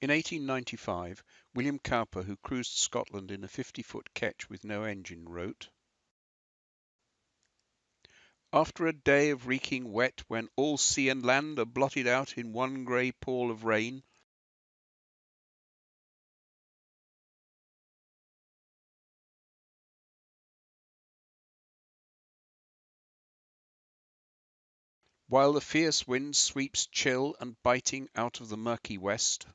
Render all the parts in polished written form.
In 1895, William Cowper, who cruised Scotland in a 50-foot ketch with no engine, wrote, "After a day of reeking wet, when all sea and land are blotted out in one grey pall of rain, while the fierce wind sweeps chill and biting out of the murky west,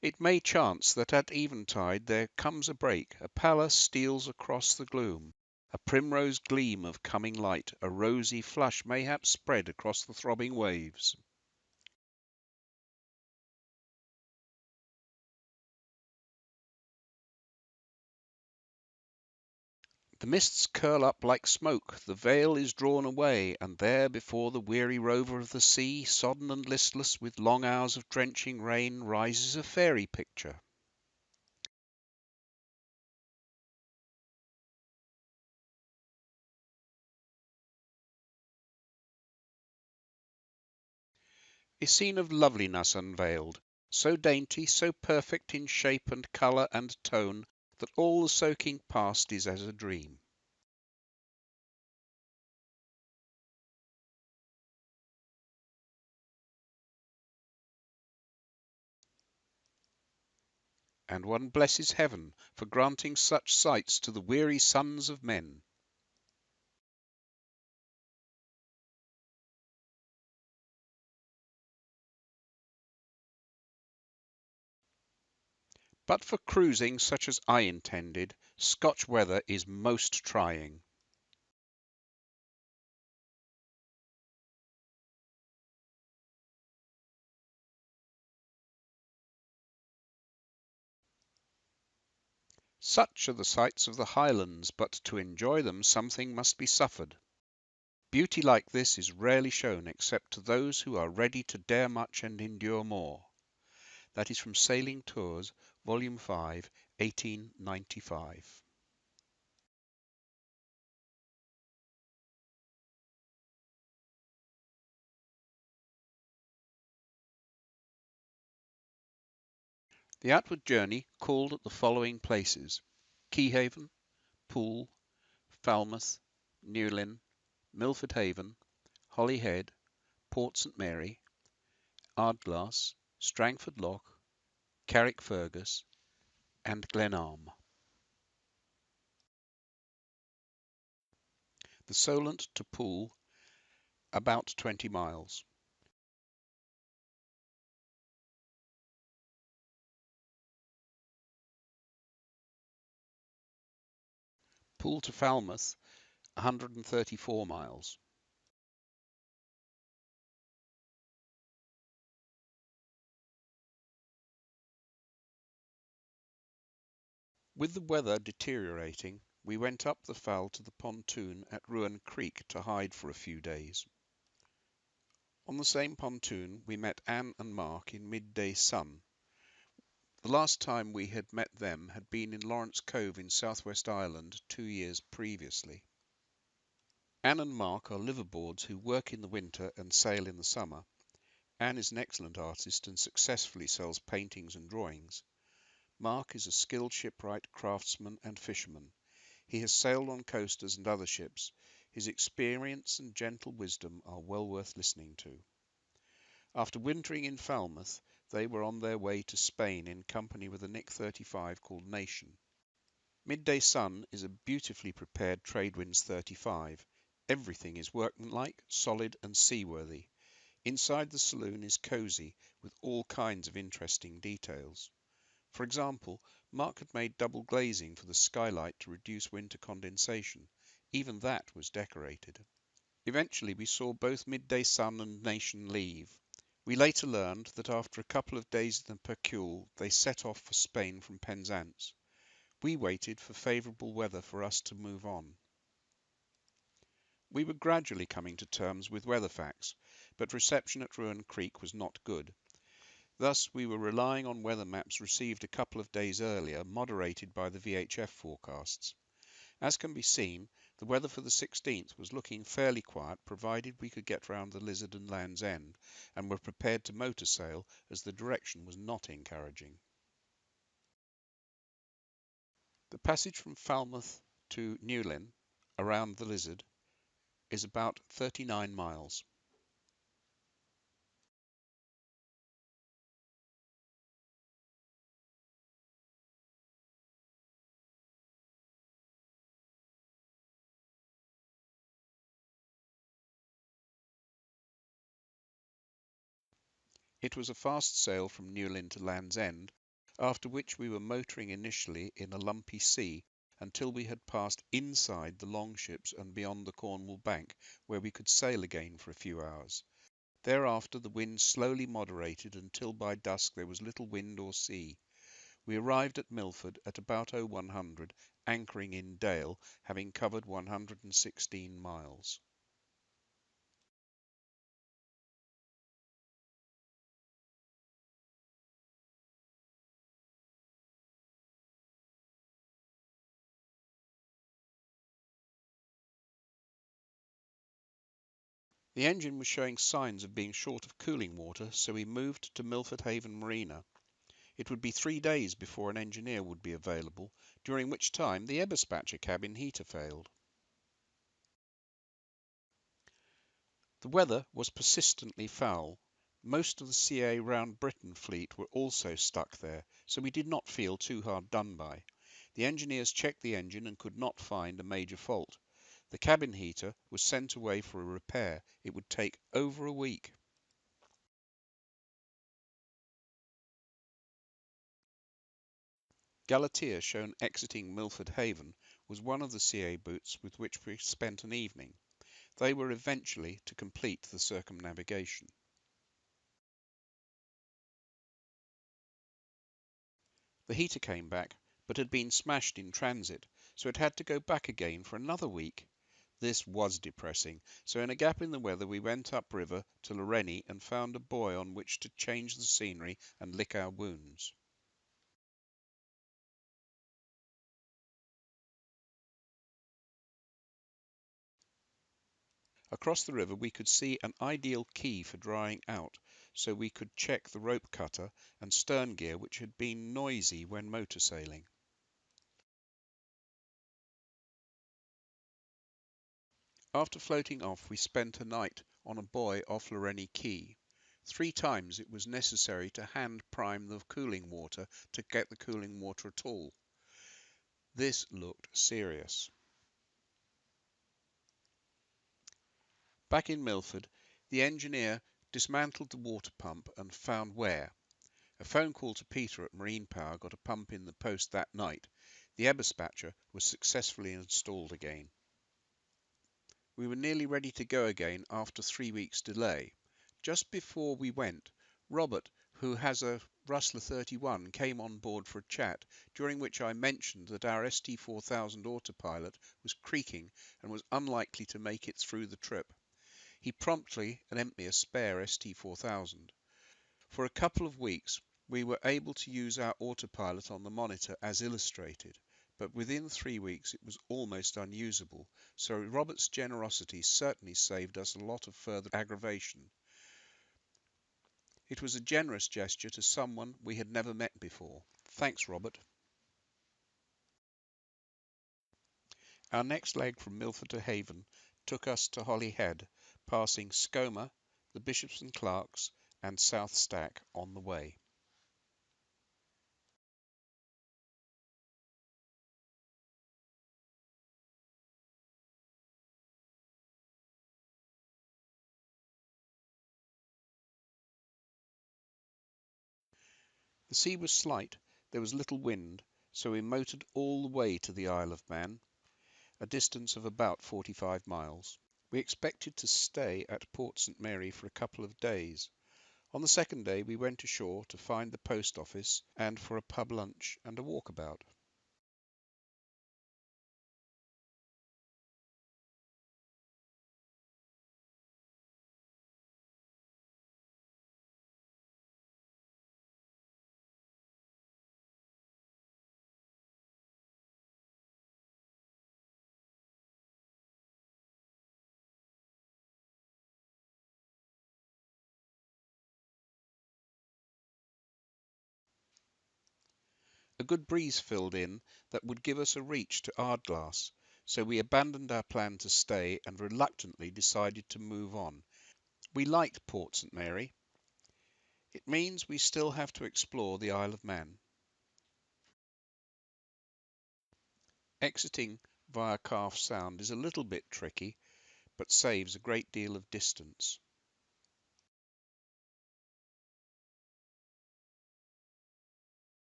it may chance that at eventide there comes a break, a pallor steals across the gloom, a primrose gleam of coming light, a rosy flush mayhap spread across the throbbing waves. The mists curl up like smoke, the veil is drawn away, and there before the weary rover of the sea, sodden and listless with long hours of drenching rain, rises a fairy picture. A scene of loveliness unveiled, so dainty, so perfect in shape and colour and tone, that all the soaking past is as a dream. And one blesses heaven for granting such sights to the weary sons of men. But for cruising such as I intended, Scotch weather is most trying. Such are the sights of the Highlands, but to enjoy them something must be suffered. Beauty like this is rarely shown except to those who are ready to dare much and endure more. That is from Sailing Tours, Volume 5, 1895. The outward journey called at the following places: Keyhaven, Poole, Falmouth, Newlyn, Milford Haven, Holyhead, Port St Mary, Ardglass, Strangford Lough, Carrickfergus, and Glenarm. The Solent to Poole, about 20 miles. Poole to Falmouth, 134 miles. With the weather deteriorating, we went up the Fell to the pontoon at Ruan Creek to hide for a few days. On the same pontoon we met Anne and Mark in midday sun. The last time we had met them had been in Lawrence Cove in Southwest Ireland 2 years previously. Anne and Mark are liveaboards who work in the winter and sail in the summer. Anne is an excellent artist and successfully sells paintings and drawings. Mark is a skilled shipwright, craftsman, and fisherman. He has sailed on coasters and other ships. His experience and gentle wisdom are well worth listening to. After wintering in Falmouth, they were on their way to Spain in company with a Nick 35 called Nation. Midday Sun is a beautifully prepared Tradewinds 35. Everything is workmanlike, solid, and seaworthy. Inside the saloon is cosy, with all kinds of interesting details. For example, Mark had made double glazing for the skylight to reduce winter condensation. Even that was decorated. Eventually we saw both Midday Sun and Nation leave. We later learned that after a couple of days in the Percule they set off for Spain from Penzance. We waited for favourable weather for us to move on. We were gradually coming to terms with weather facts, but reception at Ruan Creek was not good. Thus we were relying on weather maps received a couple of days earlier, moderated by the VHF forecasts. As can be seen, the weather for the 16th was looking fairly quiet, provided we could get round the Lizard and Land's End, and were prepared to motor sail as the direction was not encouraging. The passage from Falmouth to Newlyn, around the Lizard, is about 39 miles. It was a fast sail from Newlyn to Land's End, after which we were motoring initially in a lumpy sea until we had passed inside the longships and beyond the Cornwall bank, where we could sail again for a few hours. Thereafter the wind slowly moderated until by dusk there was little wind or sea. We arrived at Milford at about 0100, anchoring in Dale, having covered 116 miles. The engine was showing signs of being short of cooling water, so we moved to Milford Haven Marina. It would be 3 days before an engineer would be available, during which time the Eberspatcher cabin heater failed. The weather was persistently foul. Most of the CA Round Britain fleet were also stuck there, so we did not feel too hard done by. The engineers checked the engine and could not find a major fault. The cabin heater was sent away for a repair. It would take over a week. Galatea, shown exiting Milford Haven, was one of the CA boots with which we spent an evening. They were eventually to complete the circumnavigation. The heater came back, but had been smashed in transit, so it had to go back again for another week. This was depressing, so in a gap in the weather we went upriver to Loreni and found a buoy on which to change the scenery and lick our wounds. Across the river we could see an ideal quay for drying out, so we could check the rope cutter and stern gear which had been noisy when motor sailing. After floating off, we spent a night on a buoy off Loreni Quay. 3 times it was necessary to hand prime the cooling water to get the cooling water at all. This looked serious. Back in Milford, the engineer dismantled the water pump and found wear. A phone call to Peter at Marine Power got a pump in the post that night. The Eberspatcher was successfully installed again. We were nearly ready to go again after 3 weeks' delay. Just before we went, Robert, who has a Rustler 31, came on board for a chat, during which I mentioned that our ST4000 autopilot was creaking and was unlikely to make it through the trip. He promptly lent me a spare ST4000. For a couple of weeks we were able to use our autopilot on the monitor as illustrated, but within 3 weeks it was almost unusable, so Robert's generosity certainly saved us a lot of further aggravation. It was a generous gesture to someone we had never met before. Thanks, Robert. Our next leg from Milford to Haven took us to Holyhead, passing Skoma, the Bishops and Clarks, and South Stack on the way. The sea was slight, there was little wind, so we motored all the way to the Isle of Man, a distance of about 45 miles. We expected to stay at Port St Mary for a couple of days. On the second day we went ashore to find the post office and for a pub lunch and a walkabout. good breeze filled in that would give us a reach to Ardglass, so we abandoned our plan to stay and reluctantly decided to move on. We liked Port St Mary. It means we still have to explore the Isle of Man. Exiting via Calf Sound is a little bit tricky, but saves a great deal of distance.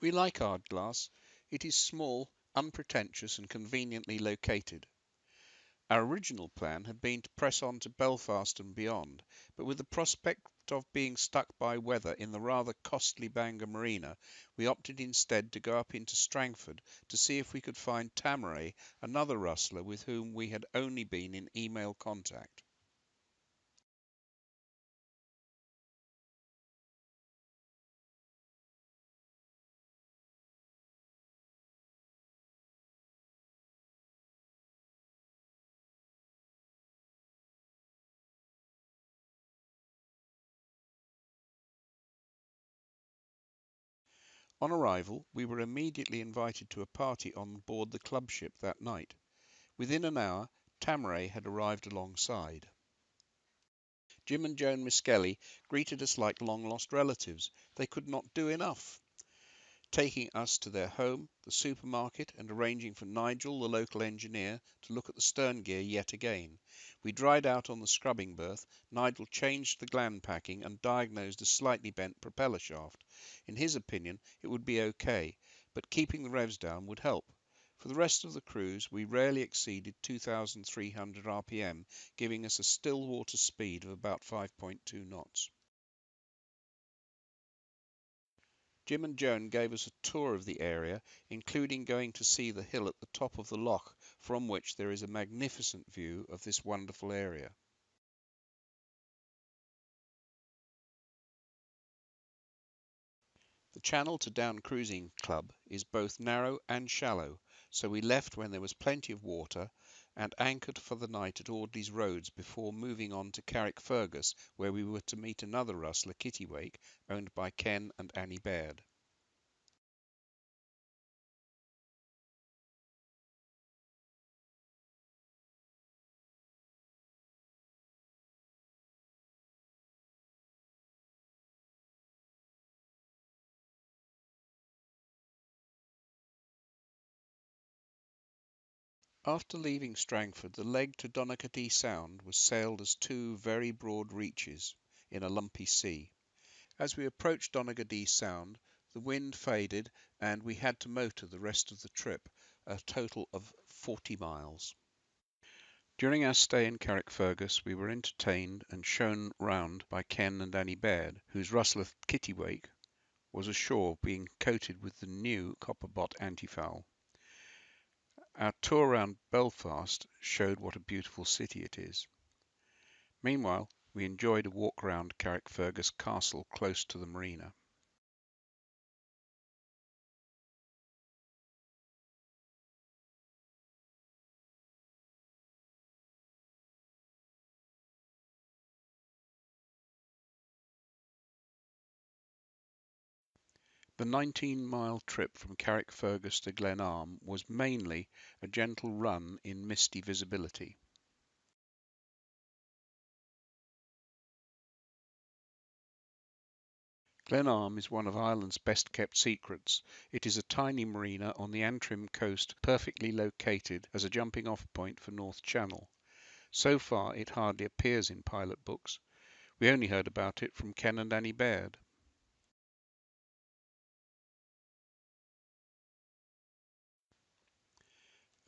We like Ardglass. It is small, unpretentious and conveniently located. Our original plan had been to press on to Belfast and beyond, but with the prospect of being stuck by weather in the rather costly Bangor Marina, we opted instead to go up into Strangford to see if we could find Tamaray, another rustler with whom we had only been in email contact. On arrival, we were immediately invited to a party on board the club ship that night. Within an hour, Tamaray had arrived alongside. Jim and Joan Miskelly greeted us like long-lost relatives. They could not do enough, taking us to their home, the supermarket, and arranging for Nigel, the local engineer, to look at the stern gear yet again. We dried out on the scrubbing berth. Nigel changed the gland packing and diagnosed a slightly bent propeller shaft. In his opinion, it would be okay, but keeping the revs down would help. For the rest of the cruise, we rarely exceeded 2,300 rpm, giving us a still water speed of about 5.2 knots. Jim and Joan gave us a tour of the area, including going to see the hill at the top of the loch, from which there is a magnificent view of this wonderful area. The channel to Down Cruising Club is both narrow and shallow, so we left when there was plenty of water and anchored for the night at Audley's Roads before moving on to Carrickfergus, where we were to meet another rustler, Kittiwake, owned by Ken and Annie Baird. After leaving Strangford, the leg to Donaghadee Sound was sailed as two very broad reaches in a lumpy sea. As we approached Donaghadee Sound, the wind faded and we had to motor the rest of the trip, a total of 40 miles. During our stay in Carrickfergus, we were entertained and shown round by Ken and Annie Baird, whose rustler Kittiwake was ashore being coated with the new Copperbot antifoul. Our tour around Belfast showed what a beautiful city it is. Meanwhile, we enjoyed a walk round Carrickfergus Castle close to the marina. The 19-mile trip from Carrickfergus to Glenarm was mainly a gentle run in misty visibility. Glenarm is one of Ireland's best-kept secrets. It is a tiny marina on the Antrim coast, perfectly located as a jumping-off point for North Channel. So far, it hardly appears in pilot books. We only heard about it from Ken and Annie Baird.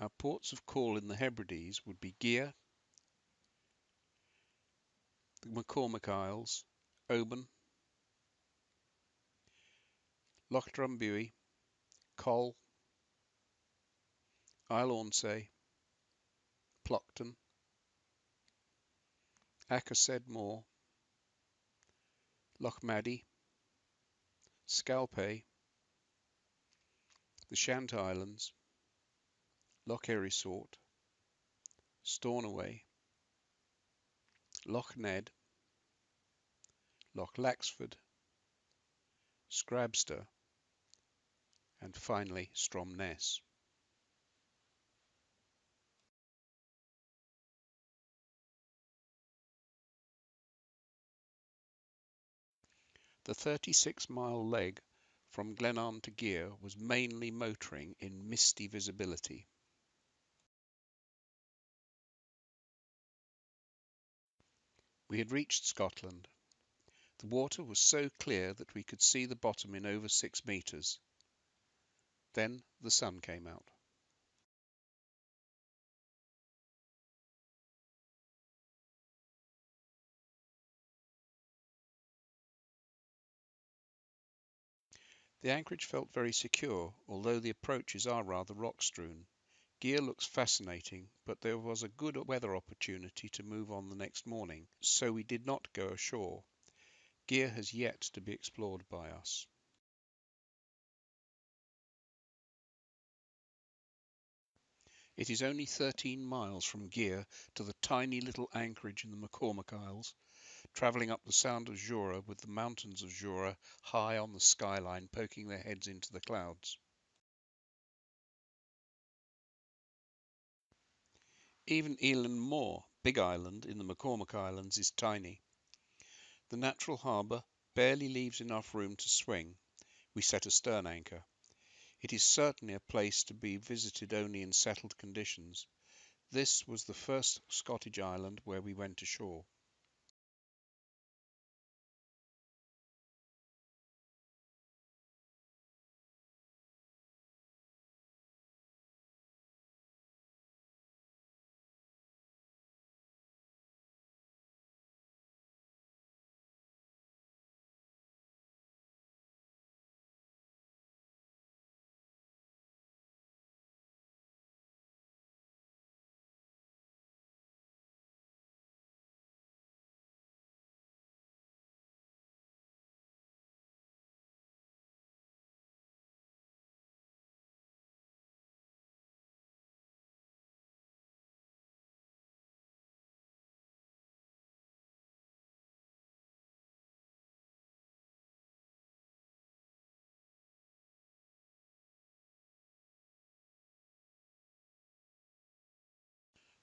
Our ports of call in the Hebrides would be Gia, the McCormick Isles, Oban, Loch Drumbuie, Col, Isle Ornsay, Ploughton, Akersedmore, Loch Maddie, Scalpay, the Shant Islands, Loch Erisort, Stornoway, Loch Ned, Loch Laxford, Scrabster, and finally Stromness. The 36-mile leg from Glenarm to Gear was mainly motoring in misty visibility. We had reached Scotland. The water was so clear that we could see the bottom in over 6 metres. Then the sun came out. The anchorage felt very secure, although the approaches are rather rock-strewn. Gear looks fascinating, but there was a good weather opportunity to move on the next morning, so we did not go ashore. Gear has yet to be explored by us. It is only 13 miles from Gear to the tiny little anchorage in the McCormick Isles, travelling up the Sound of Jura with the mountains of Jura high on the skyline poking their heads into the clouds. Even Elan More, Big Island in the McCormick Islands, is tiny. The natural harbour barely leaves enough room to swing. We set a stern anchor. It is certainly a place to be visited only in settled conditions. This was the first Scottish island where we went ashore.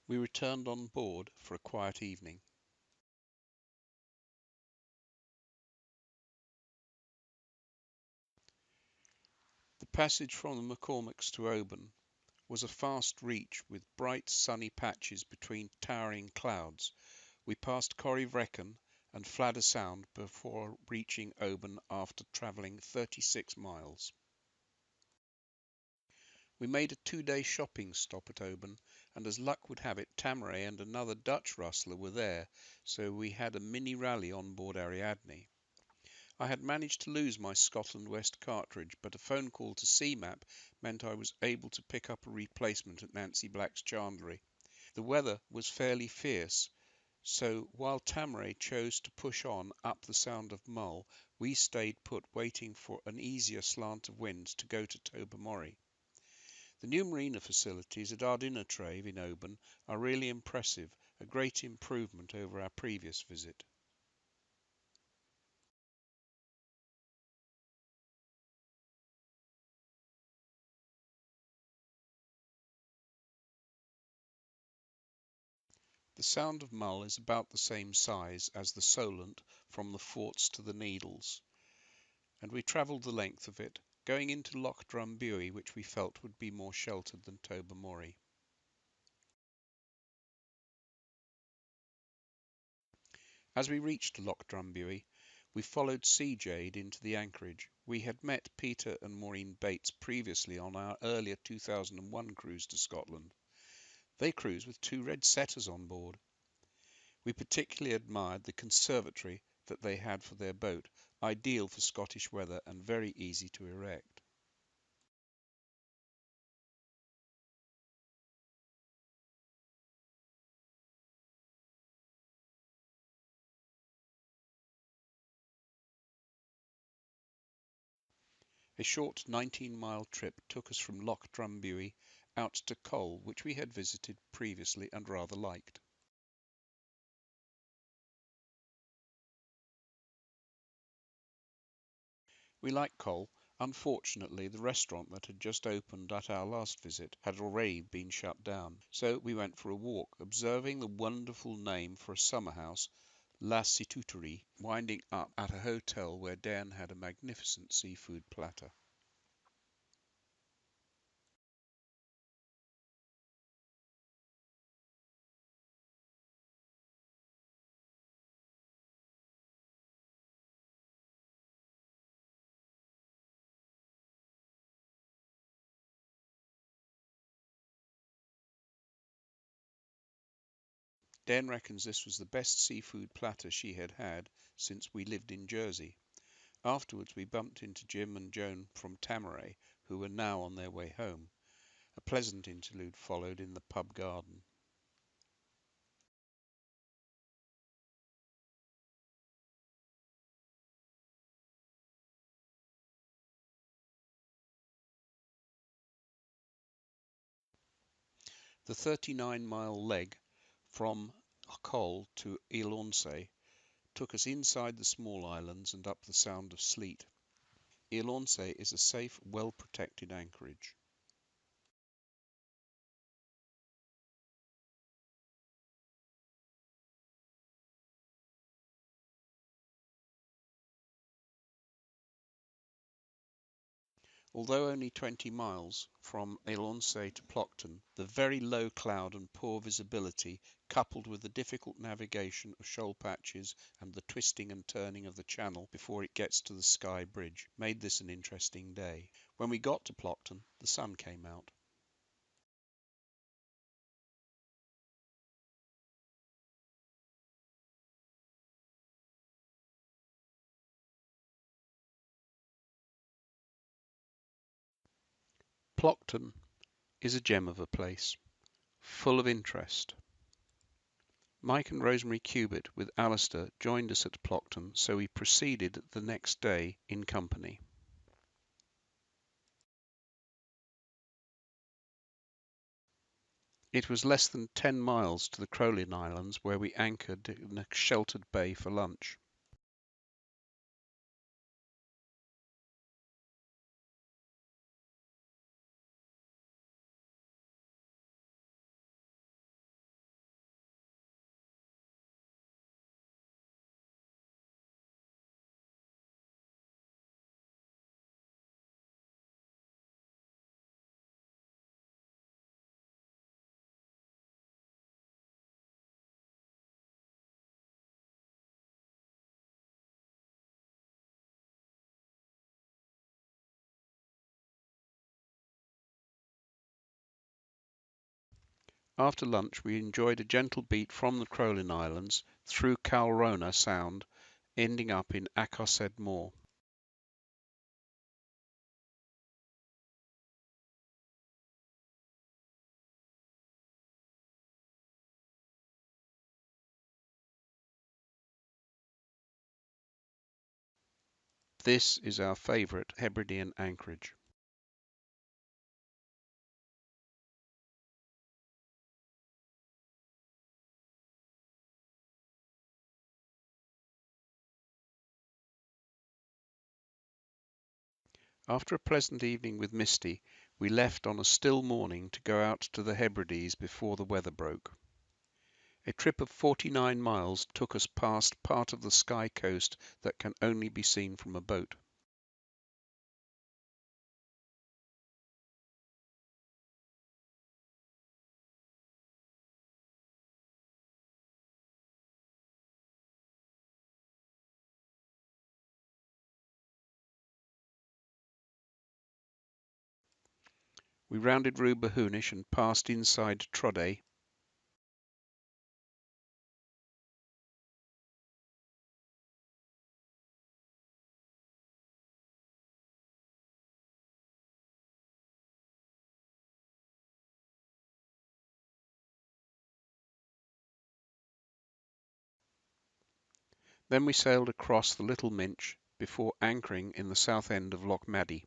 We returned on board for a quiet evening. The passage from the McCormicks to Oban was a fast reach with bright sunny patches between towering clouds. We passed Corryvreckan and Fladder Sound before reaching Oban after travelling 36 miles. We made a 2-day shopping stop at Oban, and as luck would have it, Tamaray and another Dutch rustler were there, so we had a mini rally on board Ariadne. I had managed to lose my Scotland West cartridge, but a phone call to CMAP meant I was able to pick up a replacement at Nancy Black's chandlery. The weather was fairly fierce, so while Tamaray chose to push on up the Sound of Mull, we stayed put waiting for an easier slant of wind to go to Tobermory. The new marina facilities at Ardinartrave in Oban are really impressive, a great improvement over our previous visit. The Sound of Mull is about the same size as the Solent from the Forts to the Needles, and we travelled the length of it, going into Loch Drumbuie, which we felt would be more sheltered than Tobermory. As we reached Loch Drumbuie, we followed Sea Jade into the anchorage. We had met Peter and Maureen Bates previously on our earlier 2001 cruise to Scotland. They cruised with 2 red setters on board. We particularly admired the conservatory that they had for their boat, ideal for Scottish weather and very easy to erect. A short 19-mile trip took us from Loch Drumbuie out to Cole, which we had visited previously and rather liked. We liked Cole. Unfortunately, the restaurant that had just opened at our last visit had already been shut down, so we went for a walk, observing the wonderful name for a summer house, La Cituterie, winding up at a hotel where Dan had a magnificent seafood platter. Dan reckons this was the best seafood platter she had had since we lived in Jersey. Afterwards we bumped into Jim and Joan from Tamaray, who were now on their way home. A pleasant interlude followed in the pub garden. The 39-mile leg from Col to Ilornse took us inside the small islands and up the Sound of Sleat. Ilornse is a safe, well-protected anchorage. Although only 20 miles from Ilornse to Plockton, the very low cloud and poor visibility, coupled with the difficult navigation of shoal patches and the twisting and turning of the channel before it gets to the Skye Bridge, made this an interesting day. When we got to Plockton, the sun came out. Plockton is a gem of a place, full of interest. Mike and Rosemary Cubitt with Alistair joined us at Plockton, so we proceeded the next day in company. It was less than 10 miles to the Crowlin Islands, where we anchored in a sheltered bay for lunch. After lunch, we enjoyed a gentle beat from the Crowlin Islands through Calrona Sound, ending up in Acosed Moor. This is our favourite Hebridean anchorage. After a pleasant evening with Misty, we left on a still morning to go out to the Hebrides before the weather broke. A trip of 49 miles took us past part of the Skye coast that can only be seen from a boat. We rounded Rubahunish and passed inside Trodday. Then we sailed across the Little Minch before anchoring in the south end of Loch Maddie.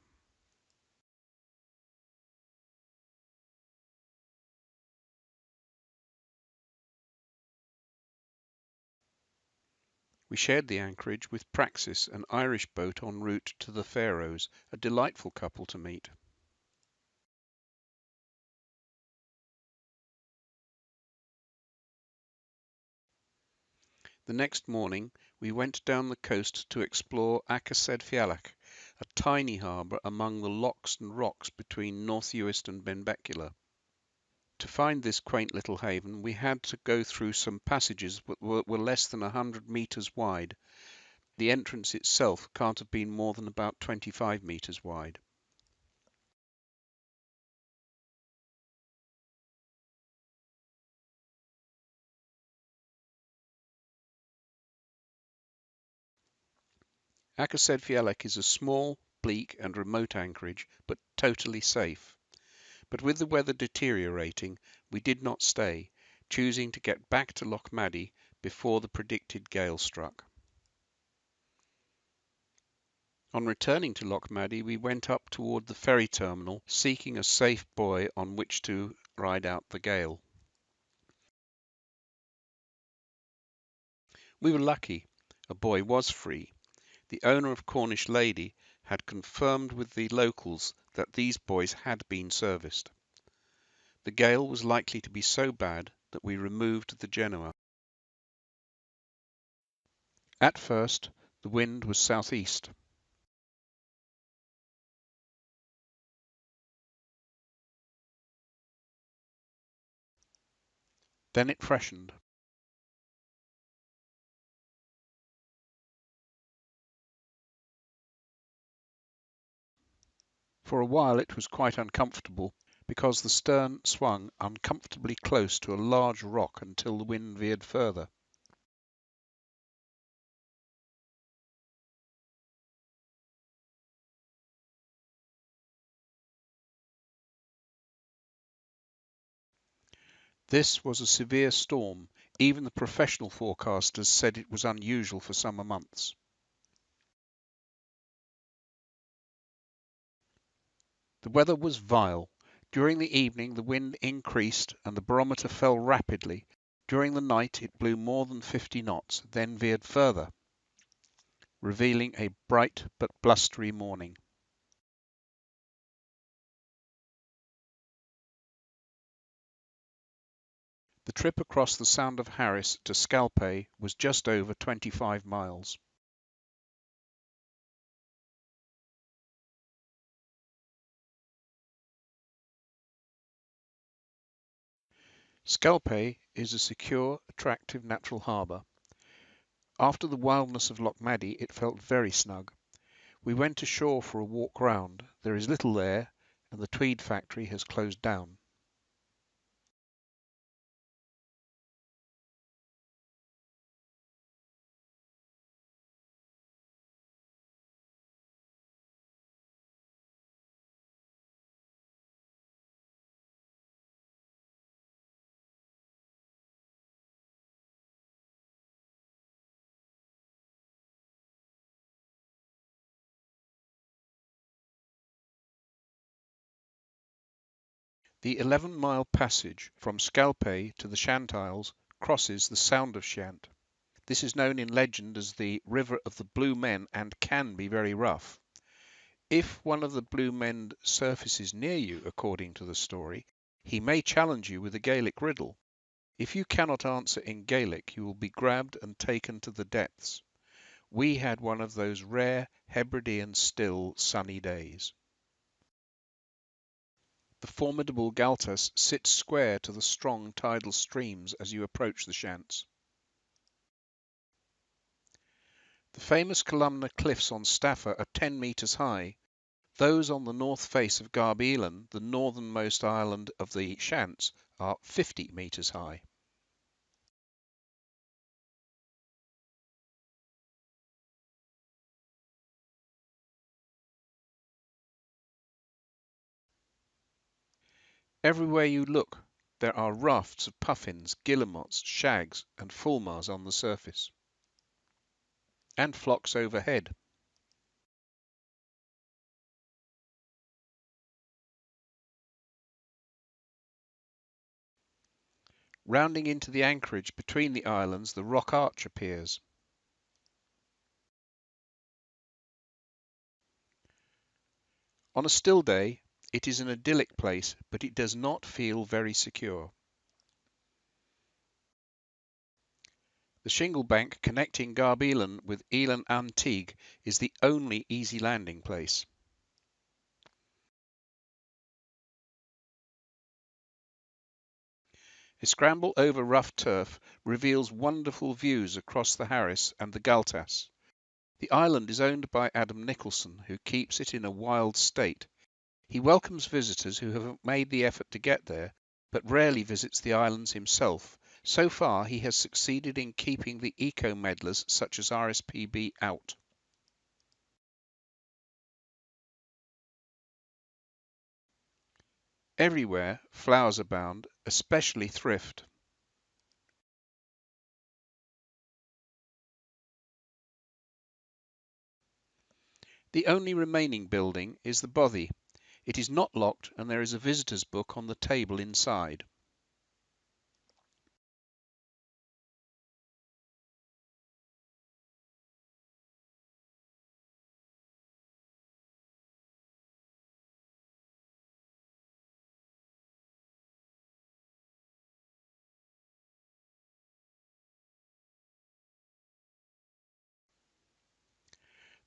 We shared the anchorage with Praxis, an Irish boat en route to the Faroes, a delightful couple to meet. The next morning we went down the coast to explore Akersedfjallak, a tiny harbour among the lochs and rocks between North Uist and Benbecula. To find this quaint little haven we had to go through some passages that were less than 100 metres wide. The entrance itself can't have been more than about 25 metres wide. Akersedfjallak is a small, bleak and remote anchorage, but totally safe. But with the weather deteriorating, we did not stay, choosing to get back to Loch Maddie before the predicted gale struck. On returning to Loch Maddie, we went up toward the ferry terminal, seeking a safe buoy on which to ride out the gale. We were lucky. A buoy was free. The owner of Cornish Lady had confirmed with the locals that these buoys had been serviced. The gale was likely to be so bad that we removed the Genoa. At first, the wind was southeast. Then it freshened. For a while it was quite uncomfortable, because the stern swung uncomfortably close to a large rock until the wind veered further. This was a severe storm. Even the professional forecasters said it was unusual for summer months. The weather was vile. During the evening the wind increased and the barometer fell rapidly. During the night it blew more than 50 knots, then veered further, revealing a bright but blustery morning. The trip across the Sound of Harris to Scalpay was just over 25 miles. Scalpay is a secure, attractive natural harbour. After the wildness of Loch Maddie, it felt very snug. We went ashore for a walk round. There is little there, and the tweed factory has closed down. The 11-mile passage from Scalpay to the Shant Isles crosses the Sound of Shant. This is known in legend as the River of the Blue Men and can be very rough. If one of the Blue Men surfaces near you, according to the story, he may challenge you with a Gaelic riddle. If you cannot answer in Gaelic, you will be grabbed and taken to the depths. We had one of those rare Hebridean still sunny days. The formidable Galtas sits square to the strong tidal streams as you approach the Shants. The famous columnar cliffs on Staffa are 10 metres high. Those on the north face of Garbelan, the northernmost island of the Shants, are 50 metres high. Everywhere you look, there are rafts of puffins, guillemots, shags, and fulmars on the surface, and flocks overhead. Rounding into the anchorage between the islands, the rock arch appears. On a still day, it is an idyllic place, but it does not feel very secure. The shingle bank connecting Garbelan with Elan Antigue is the only easy landing place. A scramble over rough turf reveals wonderful views across the Harris and the Galtas. The island is owned by Adam Nicholson, who keeps it in a wild state. He welcomes visitors who have made the effort to get there, but rarely visits the islands himself. So far, he has succeeded in keeping the eco-meddlers such as RSPB out. Everywhere, flowers abound, especially thrift. The only remaining building is the bothy. It is not locked and there is a visitor's book on the table inside.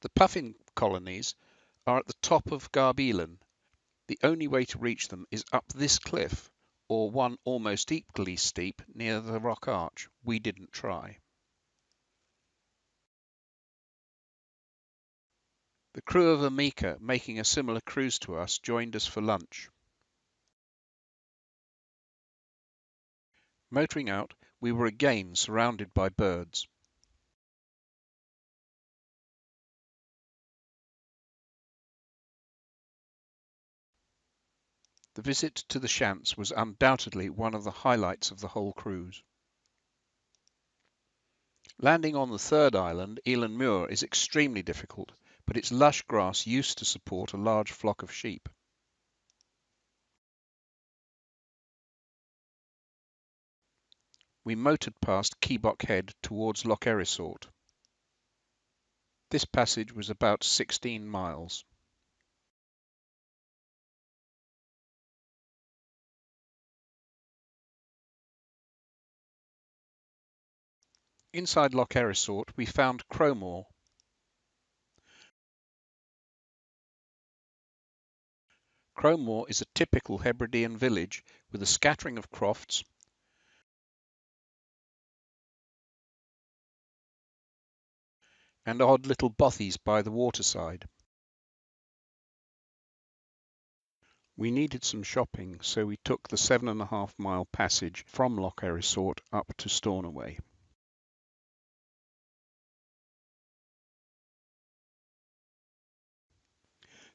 The puffin colonies are at the top of Garbelan. The only way to reach them is up this cliff, or one almost equally steep near the rock arch. We didn't try. The crew of Amica, making a similar cruise to us, joined us for lunch. Motoring out, we were again surrounded by birds. The visit to the Shants was undoubtedly one of the highlights of the whole cruise. Landing on the third island, Elan Muir, is extremely difficult, but its lush grass used to support a large flock of sheep. We motored past Keybock Head towards Loch Erisort. This passage was about 16 miles. Inside Loch Erisort, we found Crowmore. Crowmore is a typical Hebridean village with a scattering of crofts, and odd little bothies by the waterside. We needed some shopping, so we took the 7.5 mile passage from Loch Erisort up to Stornoway.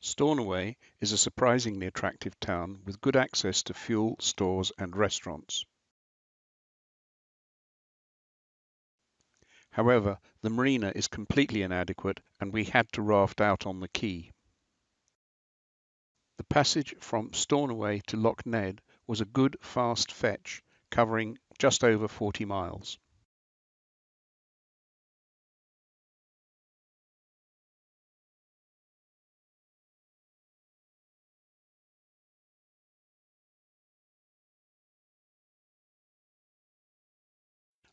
Stornoway is a surprisingly attractive town with good access to fuel, stores and restaurants. However, the marina is completely inadequate and we had to raft out on the quay. The passage from Stornoway to Loch Ned was a good fast fetch, covering just over 40 miles.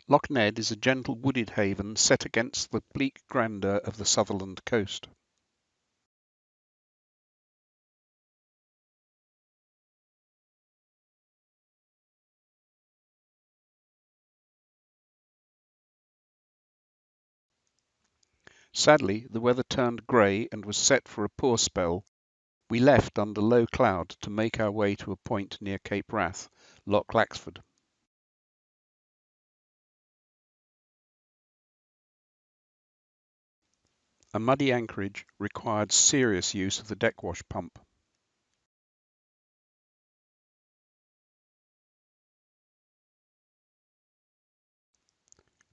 Loch Ned is a gentle wooded haven set against the bleak grandeur of the Sutherland coast. Sadly, the weather turned grey and was set for a poor spell. We left under low cloud to make our way to a point near Cape Wrath, Loch Laxford. A muddy anchorage required serious use of the deckwash pump.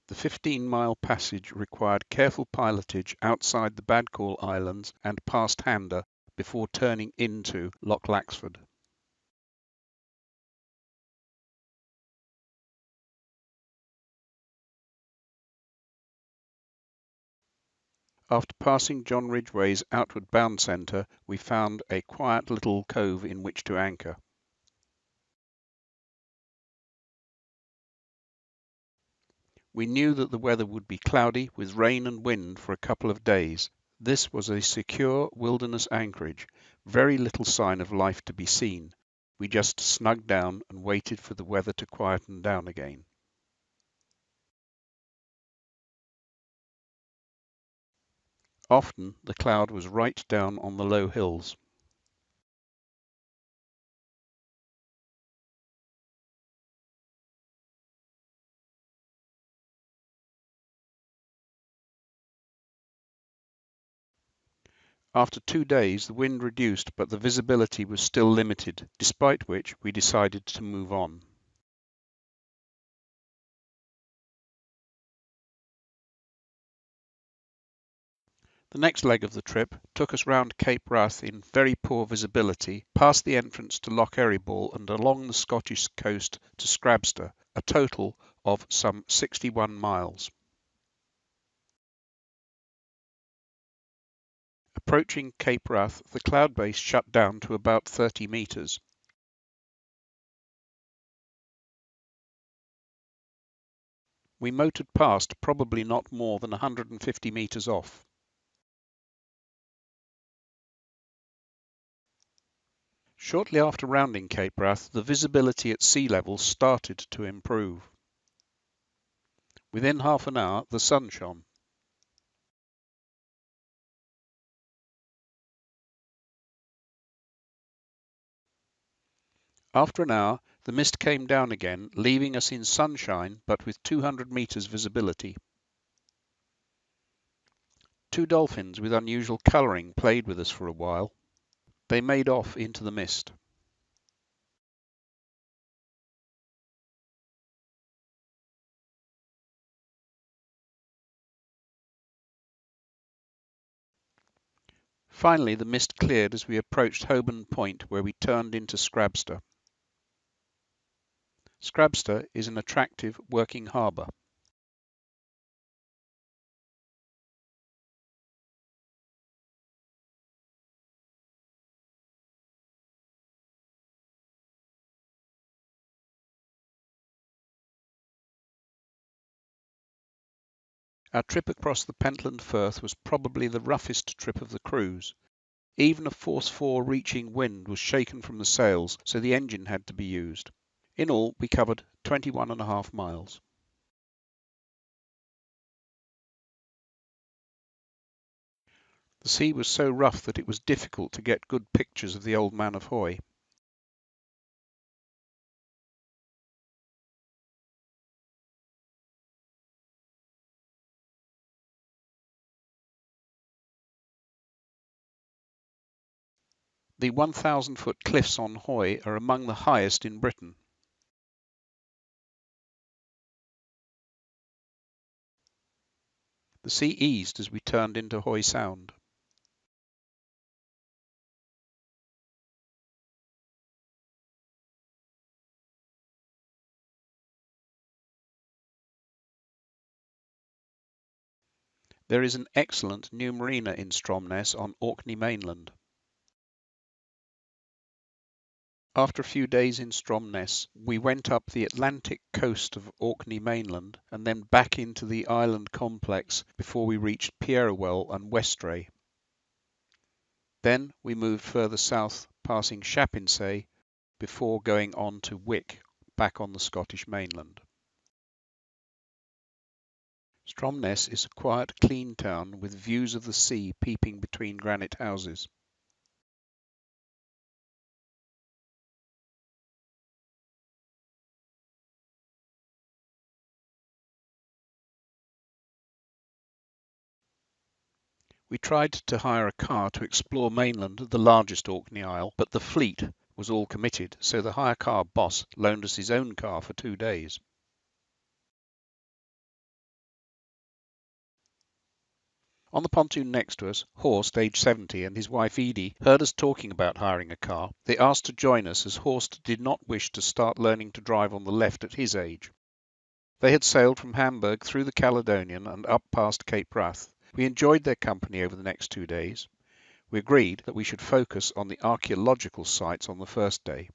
The 15-mile passage required careful pilotage outside the Badcall Islands and past Hander before turning into Loch Laxford. After passing John Ridgway's outward bound centre, we found a quiet little cove in which to anchor. We knew that the weather would be cloudy with rain and wind for a couple of days. This was a secure wilderness anchorage, very little sign of life to be seen. We just snugged down and waited for the weather to quieten down again. Often the cloud was right down on the low hills. After 2 days the wind reduced, but the visibility was still limited, despite which we decided to move on. The next leg of the trip took us round Cape Wrath in very poor visibility, past the entrance to Loch Errieball and along the Scottish coast to Scrabster, a total of some 61 miles. Approaching Cape Wrath, the cloud base shut down to about 30 metres. We motored past, probably not more than 150 metres off. Shortly after rounding Cape Wrath, the visibility at sea level started to improve. Within half an hour, the sun shone. After an hour, the mist came down again, leaving us in sunshine but with 200 metres visibility. 2 dolphins with unusual colouring played with us for a while. They made off into the mist. Finally, the mist cleared as we approached Holborn Point, where we turned into Scrabster. Scrabster is an attractive working harbour. Our trip across the Pentland Firth was probably the roughest trip of the cruise. Even a force 4 reaching wind was shaken from the sails, so the engine had to be used. In all, we covered 21.5 miles. The sea was so rough that it was difficult to get good pictures of the Old Man of Hoy. The 1,000-foot cliffs on Hoy are among the highest in Britain. The sea eased as we turned into Hoy Sound. There is an excellent new marina in Stromness on Orkney mainland. After a few days in Stromness, we went up the Atlantic coast of Orkney mainland and then back into the island complex before we reached Pierrewell and Westray. Then we moved further south, passing Shapinsay, before going on to Wick, back on the Scottish mainland. Stromness is a quiet, clean town with views of the sea peeping between granite houses. We tried to hire a car to explore mainland, the largest Orkney Isle, but the fleet was all committed, so the hire car boss loaned us his own car for 2 days. On the pontoon next to us, Horst, aged 70, and his wife Edie heard us talking about hiring a car. They asked to join us as Horst did not wish to start learning to drive on the left at his age. They had sailed from Hamburg through the Caledonian and up past Cape Wrath. We enjoyed their company over the next 2 days. We agreed that we should focus on the archaeological sites on the first day.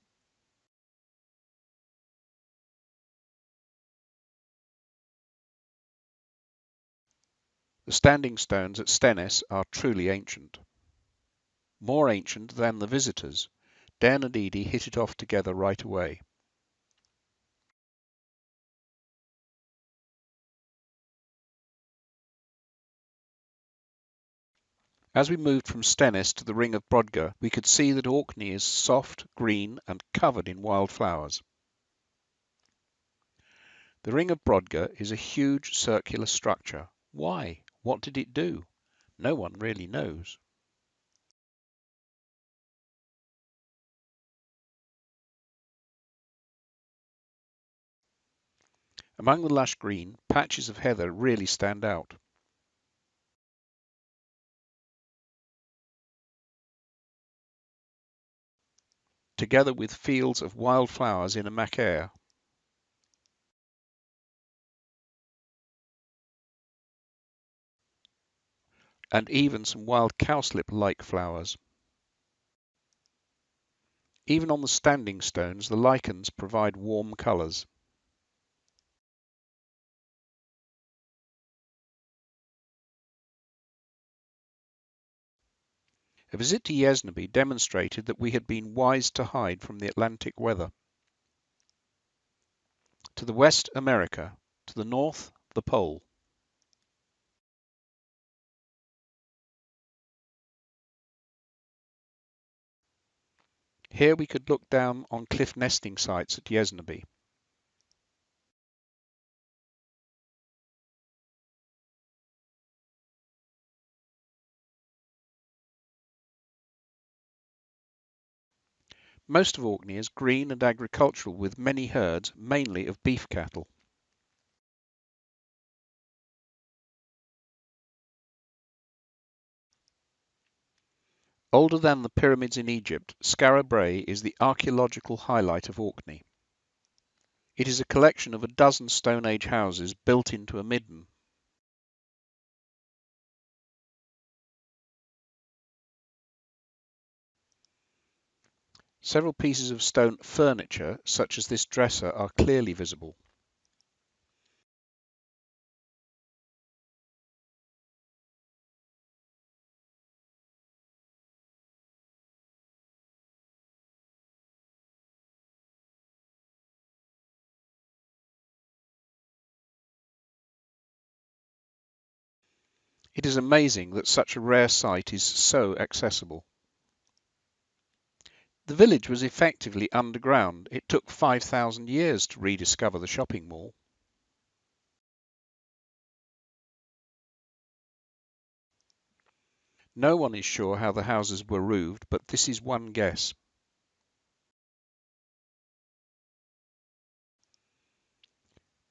The standing stones at Stennis are truly ancient. More ancient than the visitors. Dan and Edie hit it off together right away. As we moved from Stennis to the Ring of Brodgar, we could see that Orkney is soft, green, and covered in wild flowers. The Ring of Brodgar is a huge circular structure. Why? What did it do? No one really knows. Among the lush green, patches of heather really stand out. Together with fields of wild flowers in a macaire. And even some wild cowslip-like flowers. Even on the standing stones, the lichens provide warm colours. A visit to Yesnaby demonstrated that we had been wise to hide from the Atlantic weather. To the west, America. To the north, the pole. Here we could look down on cliff nesting sites at Yesnaby. Most of Orkney is green and agricultural with many herds, mainly of beef cattle. Older than the pyramids in Egypt, Skara Brae is the archaeological highlight of Orkney. It is a collection of a dozen Stone Age houses built into a midden. Several pieces of stone furniture, such as this dresser, are clearly visible. It is amazing that such a rare site is so accessible. The village was effectively underground. It took 5,000 years to rediscover the shopping mall. No one is sure how the houses were roofed, but this is one guess.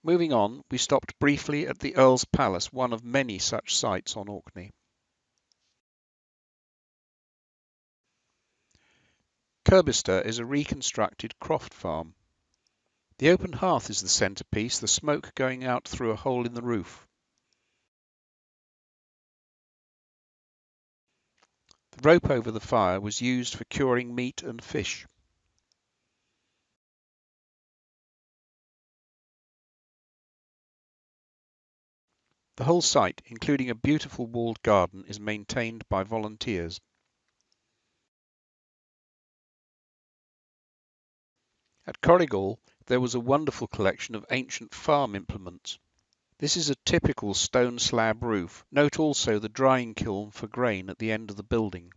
Moving on, we stopped briefly at the Earl's Palace, one of many such sites on Orkney. Kirbister is a reconstructed croft farm. The open hearth is the centrepiece, the smoke going out through a hole in the roof. The rope over the fire was used for curing meat and fish. The whole site, including a beautiful walled garden, is maintained by volunteers. At Corrigal, there was a wonderful collection of ancient farm implements. This is a typical stone slab roof. Note also the drying kiln for grain at the end of the building.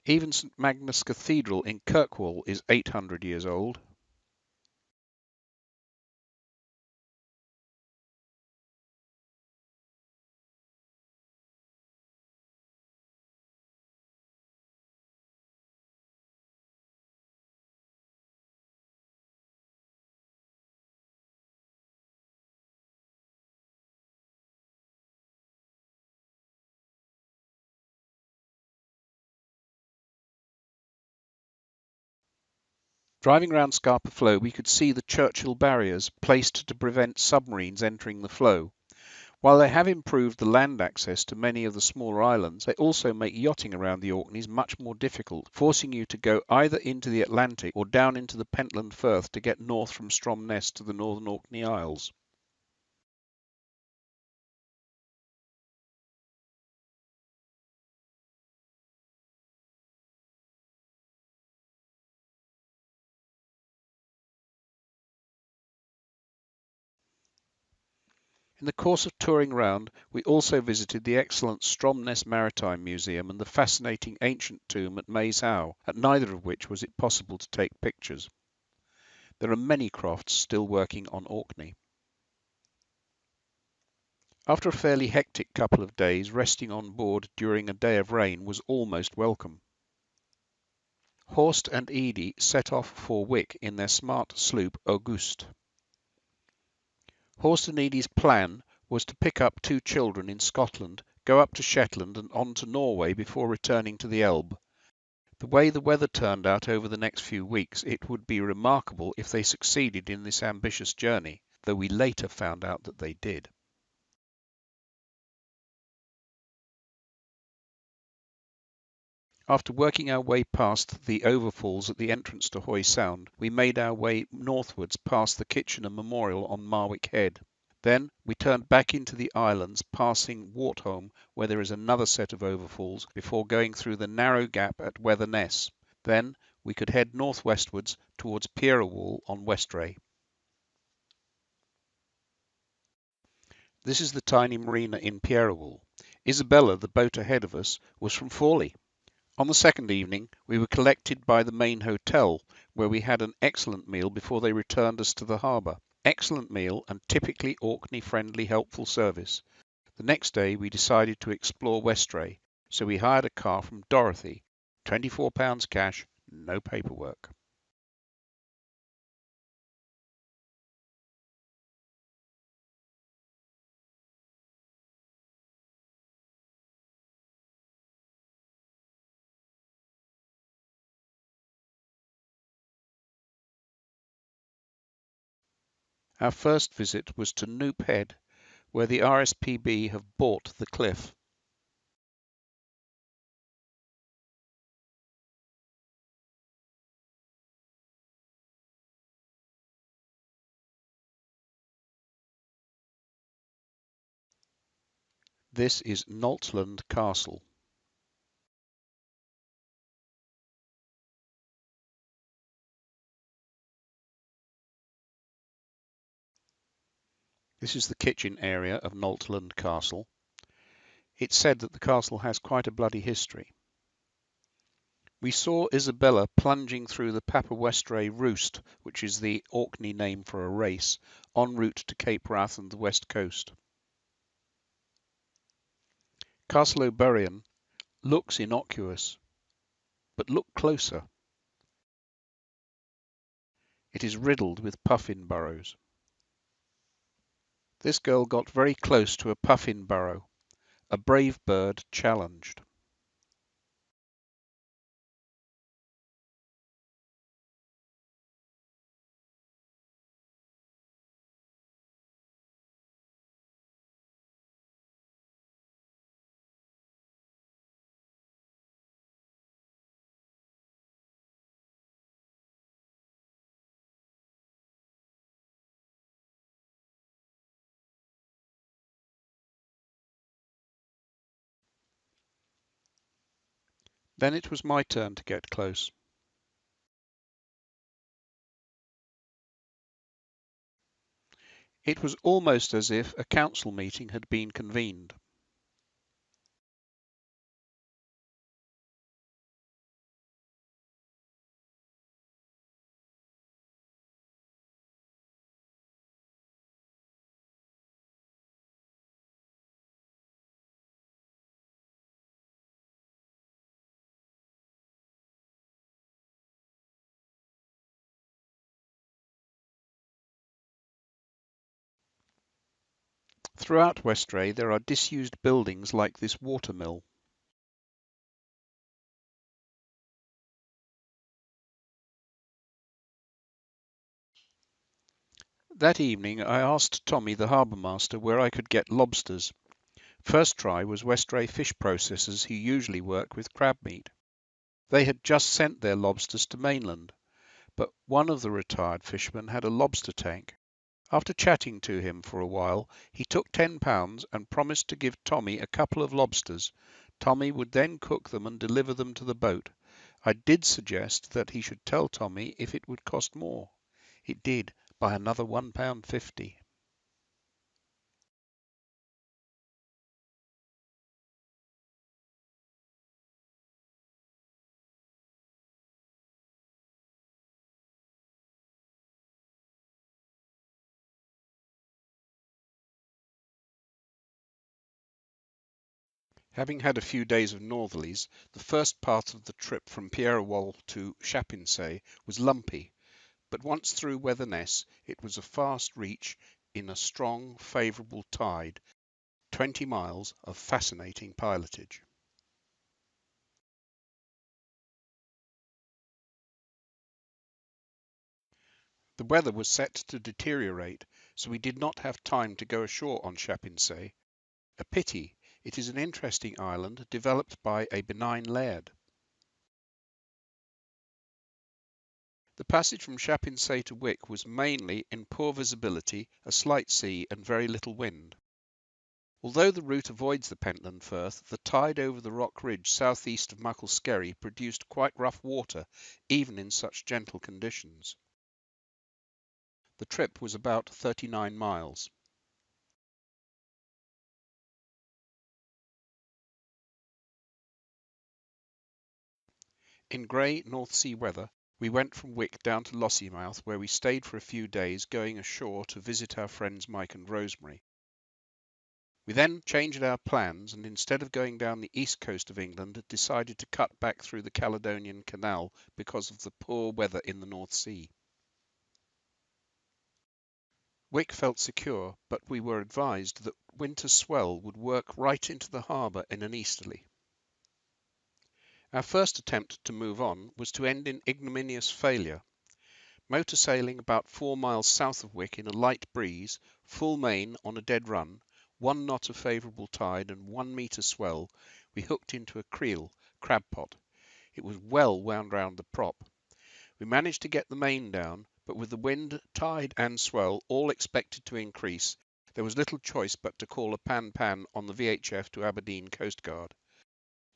Even St Magnus Cathedral in Kirkwall is 800 years old. Driving round Scapa Flow, we could see the Churchill barriers placed to prevent submarines entering the flow. While they have improved the land access to many of the smaller islands, they also make yachting around the Orkneys much more difficult, forcing you to go either into the Atlantic or down into the Pentland Firth to get north from Stromness to the Northern Orkney Isles. In the course of touring round, we also visited the excellent Stromness Maritime Museum and the fascinating ancient tomb at Maes Howe, at neither of which was it possible to take pictures. There are many crofts still working on Orkney. After a fairly hectic couple of days, resting on board during a day of rain was almost welcome. Horst and Edie set off for Wick in their smart sloop Auguste. Horst and Edie's plan was to pick up 2 children in Scotland, go up to Shetland and on to Norway before returning to the Elbe. The way the weather turned out over the next few weeks, it would be remarkable if they succeeded in this ambitious journey, though we later found out that they did. After working our way past the overfalls at the entrance to Hoy Sound, we made our way northwards past the Kitchener Memorial on Marwick Head. Then we turned back into the islands, passing Wartholme, where there is another set of overfalls, before going through the narrow gap at Wetherness. Then we could head northwestwards towards Pierrewall on Westray. This is the tiny marina in Pierrewall. Isabella, the boat ahead of us, was from Fawley. On the second evening we were collected by the main hotel, where we had an excellent meal before they returned us to the harbour. Excellent meal and typically Orkney-friendly helpful service. The next day we decided to explore Westray, so we hired a car from Dorothy. £24 cash, no paperwork. Our first visit was to Noop Head, where the RSPB have bought the cliff. This is Noltland Castle. This is the kitchen area of Noltland Castle. It's said that the castle has quite a bloody history. We saw Isabella plunging through the Papa-Westray Roost, which is the Orkney name for a race, en route to Cape Wrath and the west coast. Castle O'Burien looks innocuous, but look closer. It is riddled with puffin burrows. This girl got very close to a puffin burrow. A brave bird challenged. Then it was my turn to get close. It was almost as if a council meeting had been convened. Throughout Westray there are disused buildings like this watermill. That evening I asked Tommy, the harbour master, where I could get lobsters. First try was Westray Fish Processors, who usually work with crab meat. They had just sent their lobsters to mainland, but one of the retired fishermen had a lobster tank. After chatting to him for a while, he took £10 and promised to give Tommy a couple of lobsters. Tommy would then cook them and deliver them to the boat. I did suggest that he should tell Tommy if it would cost more. It did, by another £1.50. Having had a few days of northerlies, the first part of the trip from Pierrewol to Chapinsay was lumpy, but once through Weatherness it was a fast reach in a strong, favourable tide, 20 miles of fascinating pilotage. The weather was set to deteriorate, so we did not have time to go ashore on Chapinsay. A pity. It is an interesting island developed by a benign laird. The passage from Chapinsay to Wick was mainly in poor visibility, a slight sea and very little wind. Although the route avoids the Pentland Firth, the tide over the rock ridge southeast of Muckle produced quite rough water, even in such gentle conditions. The trip was about 39 miles. In grey North Sea weather, we went from Wick down to Lossiemouth, where we stayed for a few days, going ashore to visit our friends Mike and Rosemary. We then changed our plans, and instead of going down the east coast of England, decided to cut back through the Caledonian Canal because of the poor weather in the North Sea. Wick felt secure, but we were advised that winter swell would work right into the harbour in an easterly. Our first attempt to move on was to end in ignominious failure. Motor sailing about 4 miles south of Wick in a light breeze, full main on a dead run, 1 knot of favourable tide and 1 metre swell, we hooked into a creel crab pot. It was well wound round the prop. We managed to get the main down, but with the wind, tide and swell all expected to increase, there was little choice but to call a pan-pan on the VHF to Aberdeen Coastguard.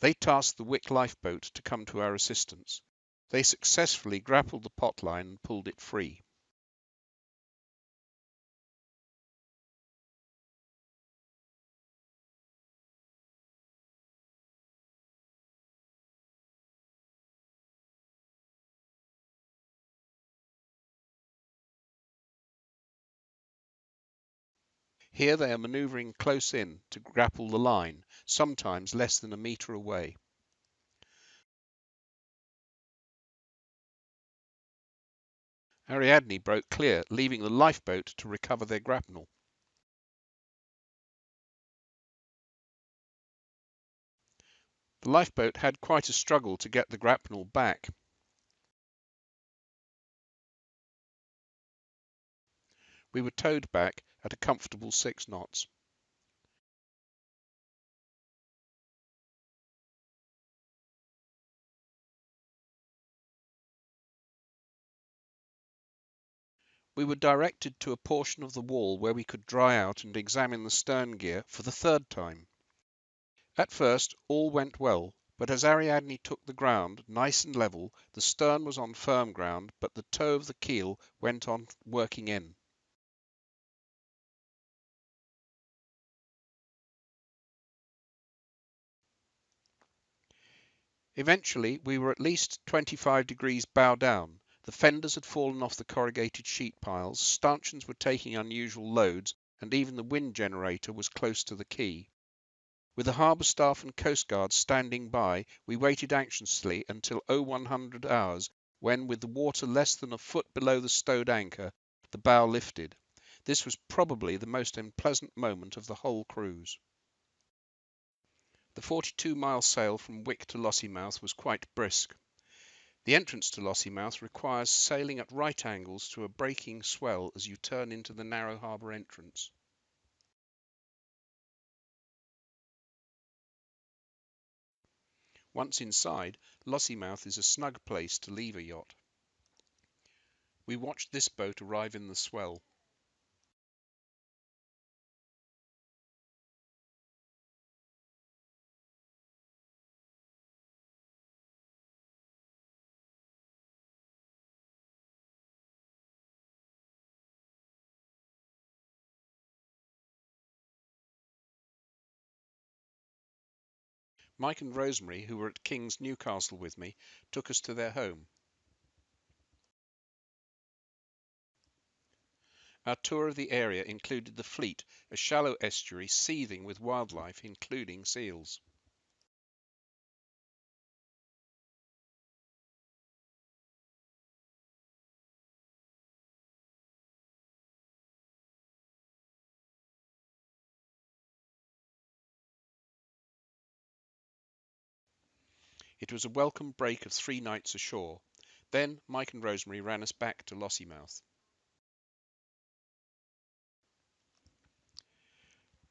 They tasked the Wick lifeboat to come to our assistance. They successfully grappled the pot line and pulled it free. Here they are manoeuvring close in to grapple the line, sometimes less than a metre away. Ariadne broke clear, leaving the lifeboat to recover their grapnel. The lifeboat had quite a struggle to get the grapnel back. We were towed back at a comfortable 6 knots. We were directed to a portion of the wall where we could dry out and examine the stern gear for the 3rd time. At first all went well, but as Ariadne took the ground nice and level, the stern was on firm ground, but the toe of the keel went on working in. Eventually we were at least 25 degrees bow down. The fenders had fallen off the corrugated sheet piles, stanchions were taking unusual loads, and even the wind generator was close to the quay. With the harbour staff and coastguards standing by, we waited anxiously until 0100 hours, when, with the water less than a foot below the stowed anchor, the bow lifted. This was probably the most unpleasant moment of the whole cruise. The 42-mile sail from Wick to Lossiemouth was quite brisk. The entrance to Lossiemouth requires sailing at right angles to a breaking swell as you turn into the narrow harbour entrance. Once inside, Lossiemouth is a snug place to leave a yacht. We watched this boat arrive in the swell. Mike and Rosemary, who were at King's Newcastle with me, took us to their home. Our tour of the area included the Fleet, a shallow estuary seething with wildlife, including seals. It was a welcome break of 3 nights ashore. Then Mike and Rosemary ran us back to Lossiemouth.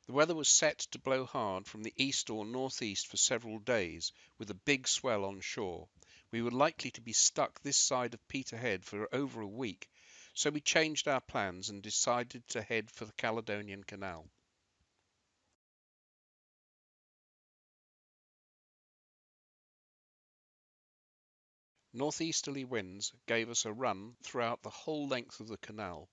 The weather was set to blow hard from the east or northeast for several days, with a big swell on shore. We were likely to be stuck this side of Peterhead for over a week, so we changed our plans and decided to head for the Caledonian Canal. Northeasterly winds gave us a run throughout the whole length of the canal.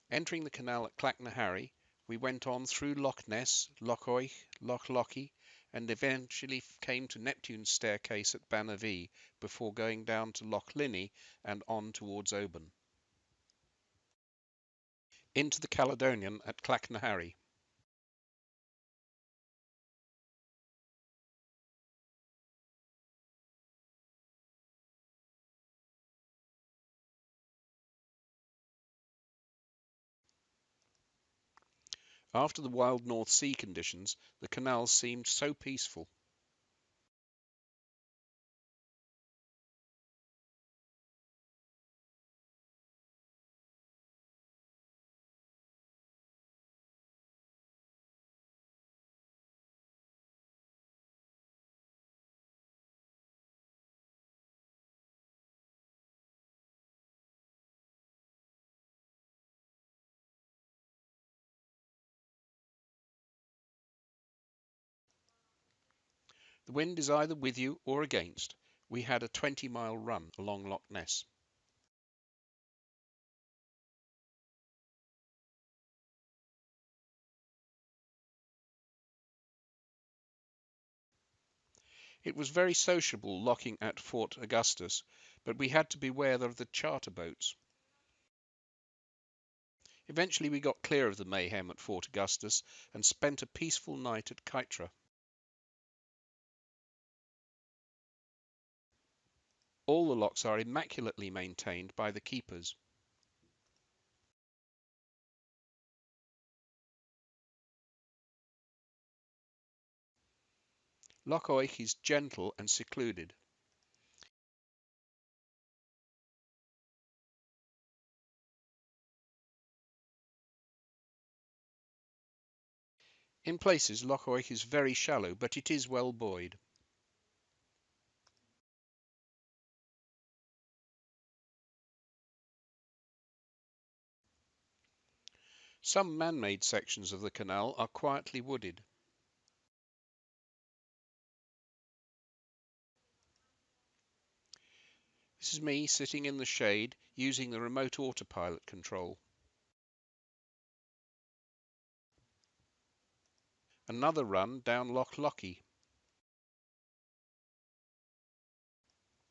Entering the canal at Clachnahary, we went on through Loch Ness, Loch Oich, Loch Lochy, and eventually came to Neptune's Staircase at Banavie before going down to Loch Linney and on towards Oban. Into the Caledonian at Clachnahary. After the wild North Sea conditions, the canal seemed so peaceful. The wind is either with you or against. We had a 20-mile run along Loch Ness. It was very sociable locking at Fort Augustus, but we had to beware of the charter boats. Eventually we got clear of the mayhem at Fort Augustus and spent a peaceful night at Kytra. All the locks are immaculately maintained by the keepers. Loch Oich is gentle and secluded. In places Loch Oich is very shallow, but it is well buoyed. Some man-made sections of the canal are quietly wooded. This is me sitting in the shade using the remote autopilot control. Another run down Loch Lochy.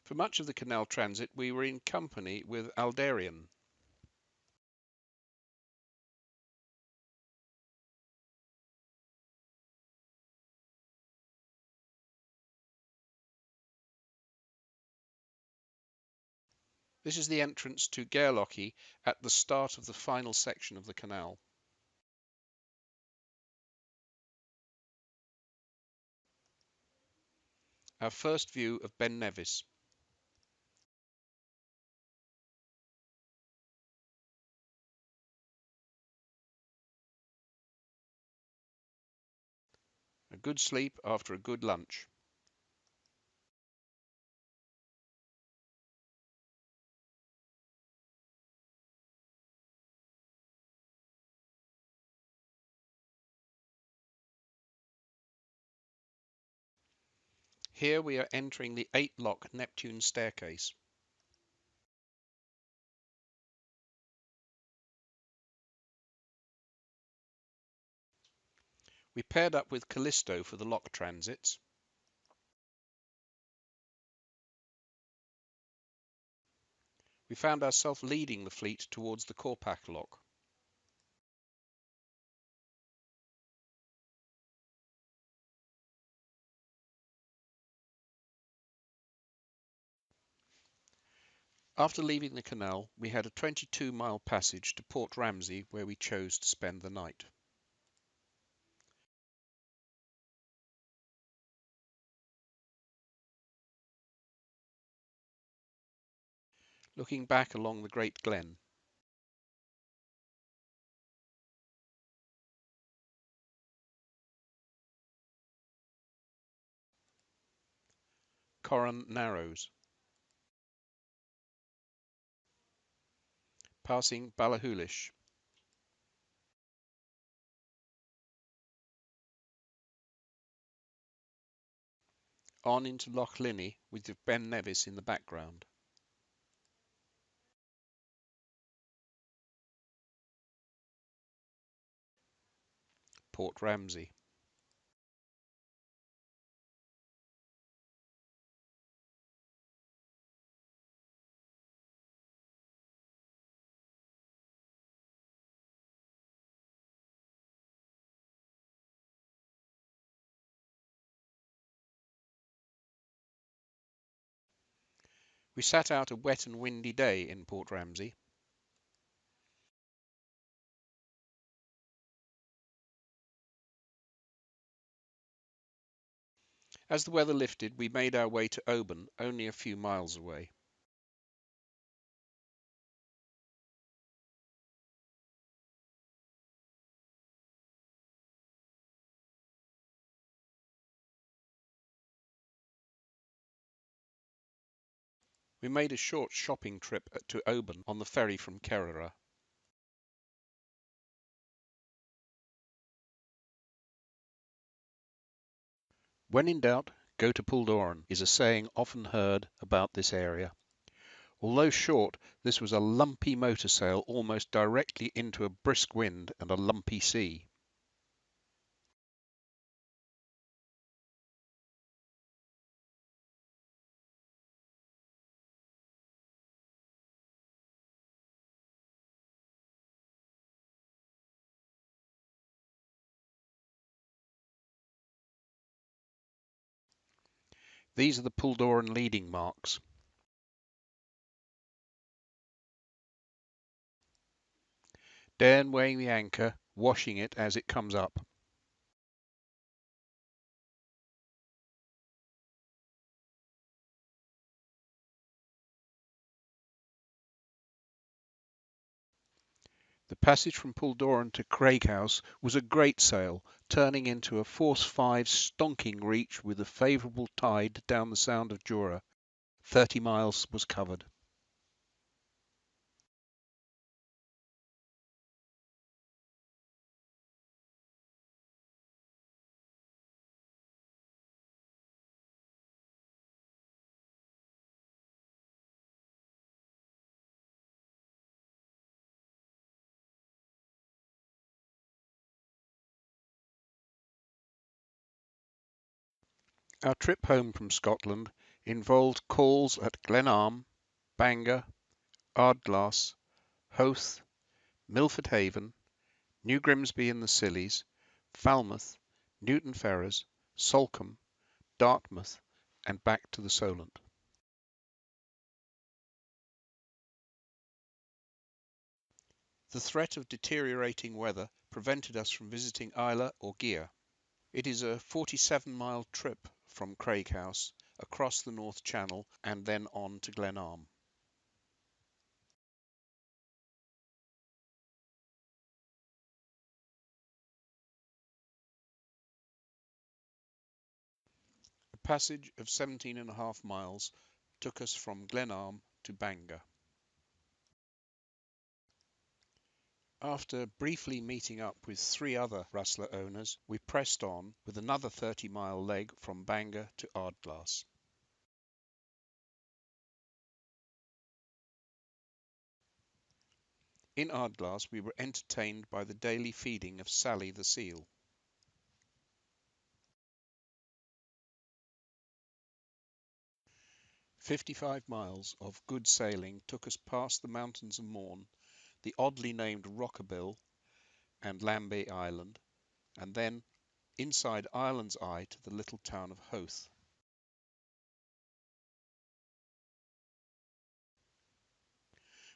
For much of the canal transit we were in company with Aldarion. This is the entrance to Gairlochie at the start of the final section of the canal. Our first view of Ben Nevis. A good sleep after a good lunch. Here we are entering the 8-lock Neptune staircase. We paired up with Callisto for the lock transits. We found ourselves leading the fleet towards the Korpak lock. After leaving the canal, we had a 22-mile passage to Port Ramsay, where we chose to spend the night. Looking back along the Great Glen, Corran Narrows, passing Ballachulish, on into Loch Linney with Ben Nevis in the background. Port Ramsay. We sat out a wet and windy day in Port Ramsay. As the weather lifted, we made our way to Oban, only a few miles away. We made a short shopping trip to Oban on the ferry from Kerala. When in doubt, go to Puldorren is a saying often heard about this area. Although short, this was a lumpy motor sail almost directly into a brisk wind and a lumpy sea. These are the Puldorren leading marks. Dairn weighing the anchor, washing it as it comes up. The passage from Puldorren to Craighouse was a great sail, turning into a force 5 stonking reach with a favourable tide down the Sound of Jura. 30 miles was covered. Our trip home from Scotland involved calls at Glenarm, Bangor, Ardglass, Howth, Milford Haven, New Grimsby in the Scillies, Falmouth, Newton Ferrers, Salcombe, Dartmouth, and back to the Solent. The threat of deteriorating weather prevented us from visiting Islay or Gigha. It is a 47-mile trip from Craighouse across the North Channel and then on to Glenarm. passage of 17.5 miles took us from Glenarm to Bangor. After briefly meeting up with 3 other Rustler owners, we pressed on with another 30-mile leg from Bangor to Ardglass. In Ardglass we were entertained by the daily feeding of Sally the seal. 55 miles of good sailing took us past the mountains of Mourne, the oddly named Rockabill and Lambay Island, and then inside Island's Eye to the little town of Howth.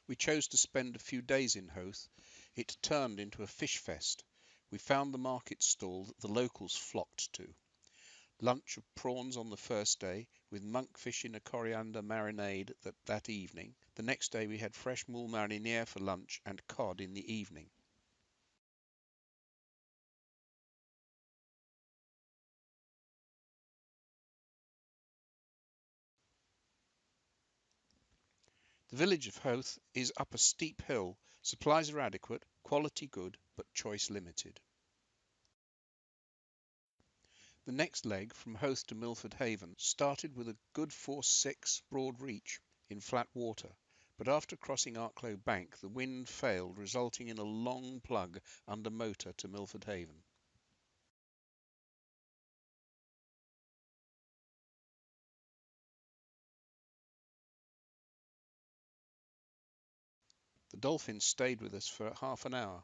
We chose to spend a few days in Howth. It turned into a fish fest. We found the market stall that the locals flocked to. Lunch of prawns on the first day, with monkfish in a coriander marinade that evening. The next day we had fresh moule marinière for lunch and cod in the evening. The village of Howth is up a steep hill. Supplies are adequate, quality good, but choice limited. The next leg from Howth to Milford Haven started with a good force 6 broad reach in flat water, but after crossing Arklow Bank the wind failed, resulting in a long plug under motor to Milford Haven. The Dolphin stayed with us for half an hour.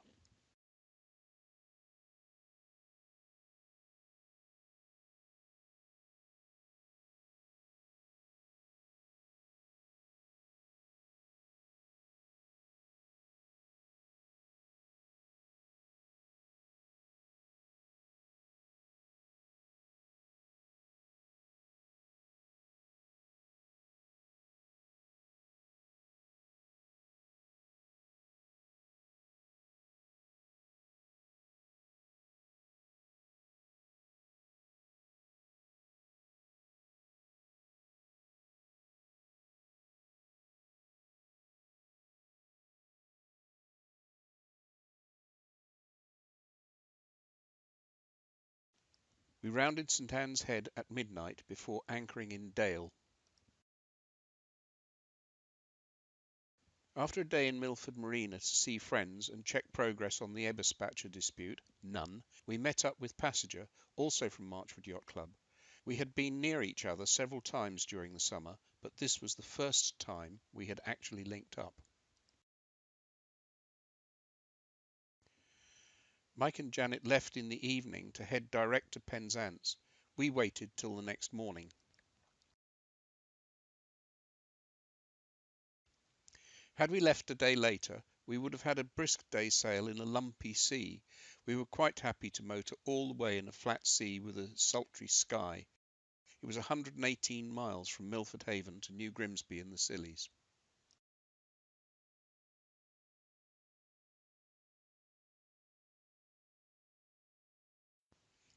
We rounded St Anne's Head at midnight before anchoring in Dale. After a day in Milford Marina to see friends and check progress on the Eberspacher dispute, none, we met up with Passenger, also from Marchwood Yacht Club. We had been near each other several times during the summer, but this was the first time we had actually linked up. Mike and Janet left in the evening to head direct to Penzance. We waited till the next morning. Had we left a day later, we would have had a brisk day sail in a lumpy sea. We were quite happy to motor all the way in a flat sea with a sultry sky. It was 118 miles from Milford Haven to New Grimsby in the Scillies.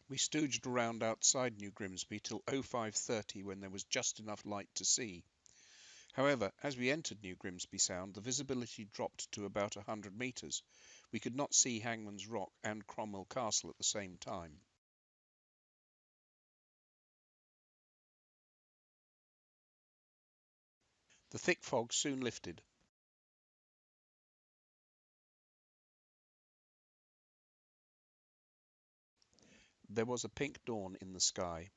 We stooged around outside New Grimsby till 05:30, when there was just enough light to see. However, as we entered New Grimsby Sound, the visibility dropped to about 100 metres. We could not see Hangman's Rock and Cromwell Castle at the same time. The thick fog soon lifted. There was a pink dawn in the sky.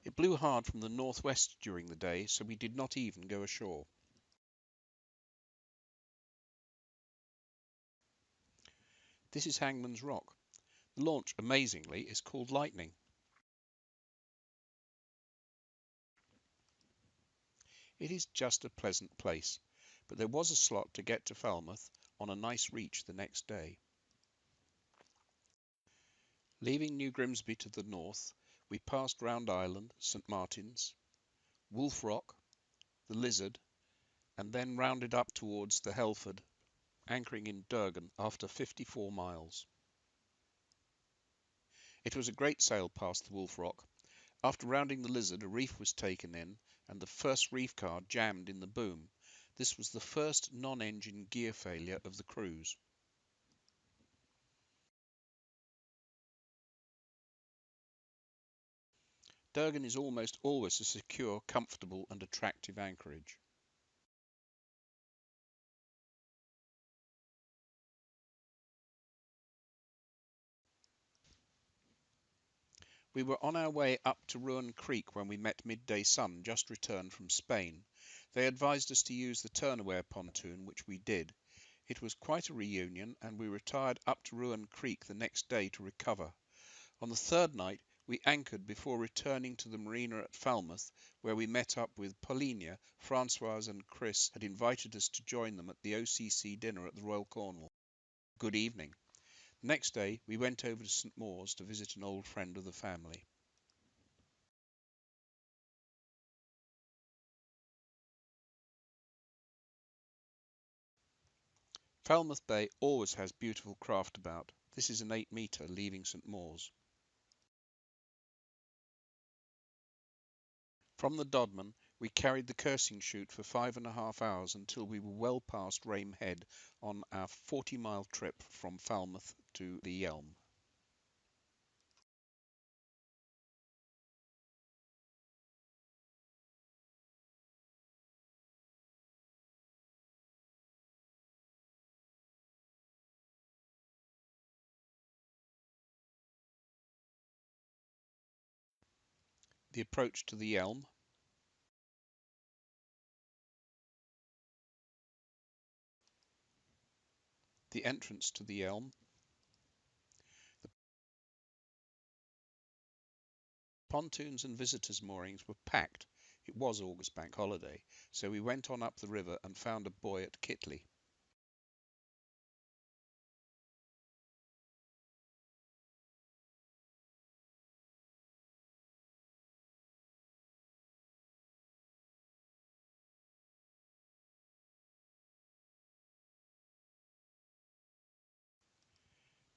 It blew hard from the northwest during the day, so we did not even go ashore. This is Hangman's Rock. The launch, amazingly, is called Lightning. It is just a pleasant place, but there was a slot to get to Falmouth on a nice reach the next day. Leaving New Grimsby to the north, we passed Round Island, St Martin's, Wolf Rock, the Lizard, and then rounded up towards the Helford, anchoring in Durgan after 54 miles. It was a great sail past the Wolf Rock. After rounding the Lizard, a reef was taken in, and the first reef car jammed in the boom. This was the first non-engine gear failure of the cruise. Durgan is almost always a secure, comfortable and attractive anchorage. We were on our way up to Ruan Creek when we met Midday Sun, just returned from Spain. They advised us to use the Turnaware pontoon, which we did. It was quite a reunion, and we retired up to Ruan Creek the next day to recover. On the third night we anchored before returning to the marina at Falmouth, where we met up with Paulinia. Francoise and Chris had invited us to join them at the OCC dinner at the Royal Cornwall. Good evening. Next day we went over to St Mawes to visit an old friend of the family. Falmouth Bay always has beautiful craft about. This is an 8-metre leaving St Mawes. From the Dodman we carried the cursing chute for 5½ hours until we were well past Rame Head on our 40-mile trip from Falmouth to the Yelm. The approach to the Yelm, the entrance to the Yelm. The pontoons and visitors' moorings were packed. It was August Bank Holiday, so we went on up the river and found a buoy at Kitley.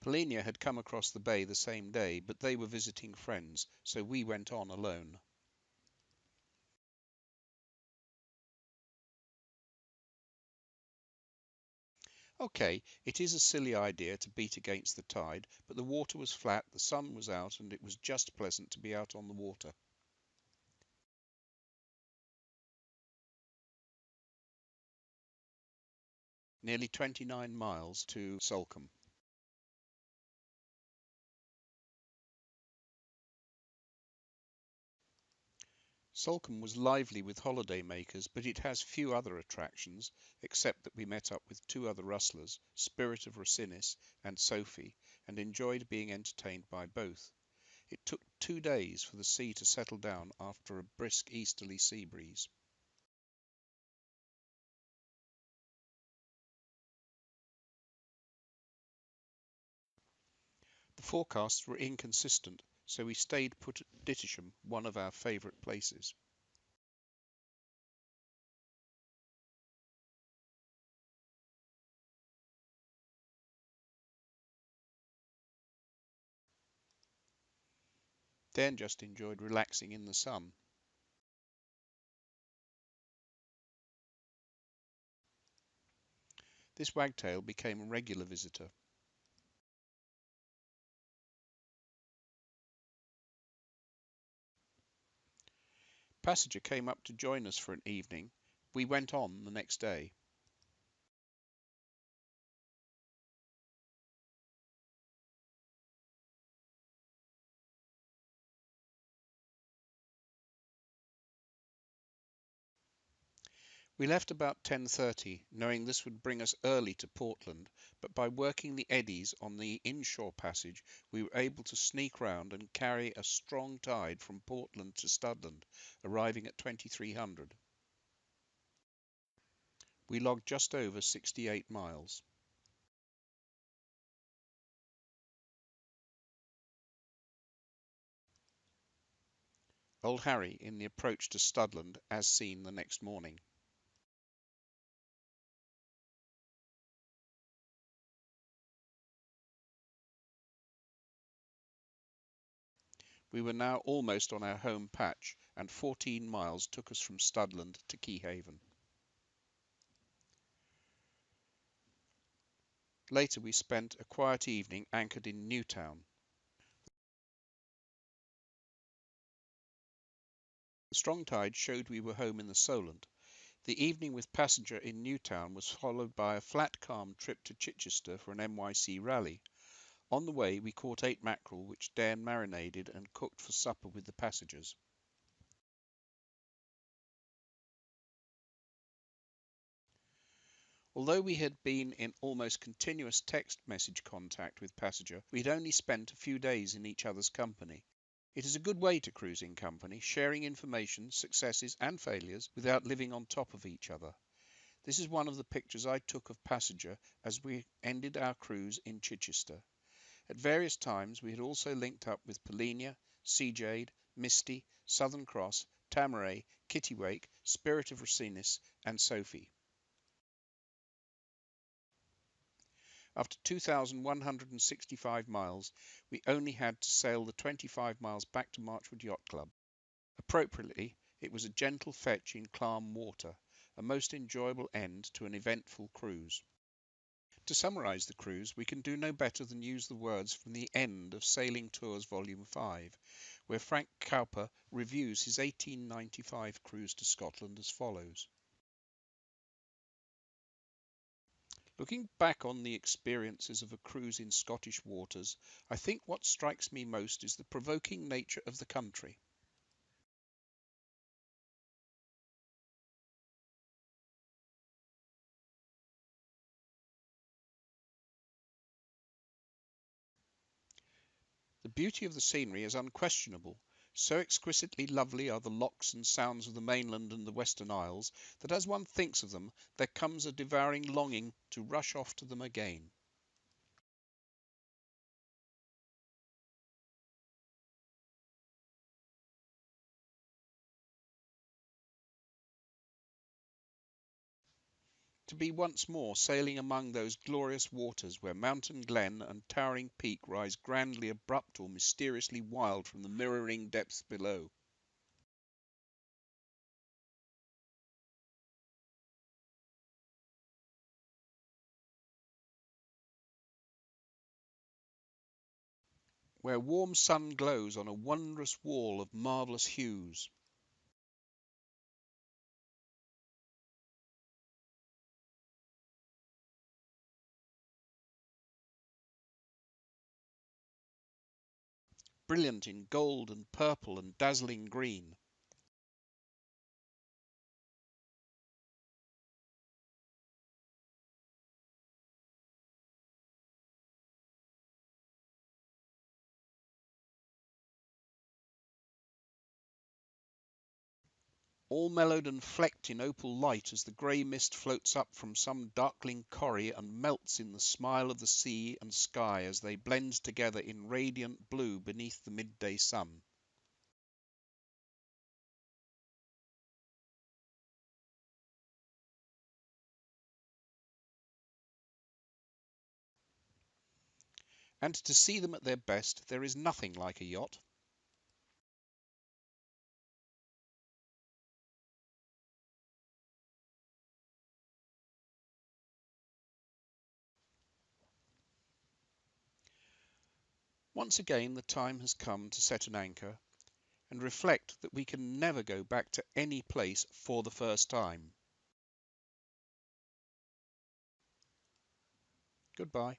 Paulinia had come across the bay the same day, but they were visiting friends, so we went on alone. Okay, it is a silly idea to beat against the tide, but the water was flat, the sun was out, and it was just pleasant to be out on the water. Nearly 29 miles to Salcombe. Salcombe was lively with holiday makers, but it has few other attractions, except that we met up with 2 other rustlers, Spirit of Rosinis and Sophie, and enjoyed being entertained by both. It took 2 days for the sea to settle down after a brisk easterly sea breeze. The forecasts were inconsistent, so we stayed put at Dittisham, one of our favourite places. Dan just enjoyed relaxing in the sun. This wagtail became a regular visitor. Passenger came up to join us for an evening. We went on the next day. We left about 10:30, knowing this would bring us early to Portland, but by working the eddies on the inshore passage, we were able to sneak round and carry a strong tide from Portland to Studland, arriving at 2300. We logged just over 68 miles. Old Harry in the approach to Studland as seen the next morning. We were now almost on our home patch, and 14 miles took us from Studland to Keyhaven. Later we spent a quiet evening anchored in Newtown. The strong tide showed we were home in the Solent. The evening with Passenger in Newtown was followed by a flat calm trip to Chichester for an NYC rally. On the way we caught 8 mackerel which Dan marinated and cooked for supper with the passengers. Although we had been in almost continuous text message contact with Passenger, we had only spent a few days in each other's company. It is a good way to cruise in company, sharing information, successes and failures without living on top of each other. This is one of the pictures I took of Passenger as we ended our cruise in Chichester. At various times we had also linked up with Polinia, Sea Jade, Misty, Southern Cross, Tamaray, Kittiwake, Spirit of Racinis and Sophie. After 2,165 miles, we only had to sail the 25 miles back to Marchwood Yacht Club. Appropriately, it was a gentle fetch in calm water, a most enjoyable end to an eventful cruise. To summarise the cruise, we can do no better than use the words from the end of Sailing Tours Volume 5, where Frank Cowper reviews his 1895 cruise to Scotland as follows. Looking back on the experiences of a cruise in Scottish waters, I think what strikes me most is the provoking nature of the country. The beauty of the scenery is unquestionable. So exquisitely lovely are the lochs and sounds of the mainland and the Western Isles that as one thinks of them, there comes a devouring longing to rush off to them again. To be once more sailing among those glorious waters where mountain glen and towering peak rise grandly abrupt or mysteriously wild from the mirroring depths below. Where warm sun glows on a wondrous wall of marvellous hues. Brilliant in gold and purple and dazzling green. All mellowed and flecked in opal light as the grey mist floats up from some darkling corrie and melts in the smile of the sea and sky as they blend together in radiant blue beneath the midday sun. And to see them at their best, there is nothing like a yacht. Once again, the time has come to set an anchor and reflect that we can never go back to any place for the first time. Goodbye.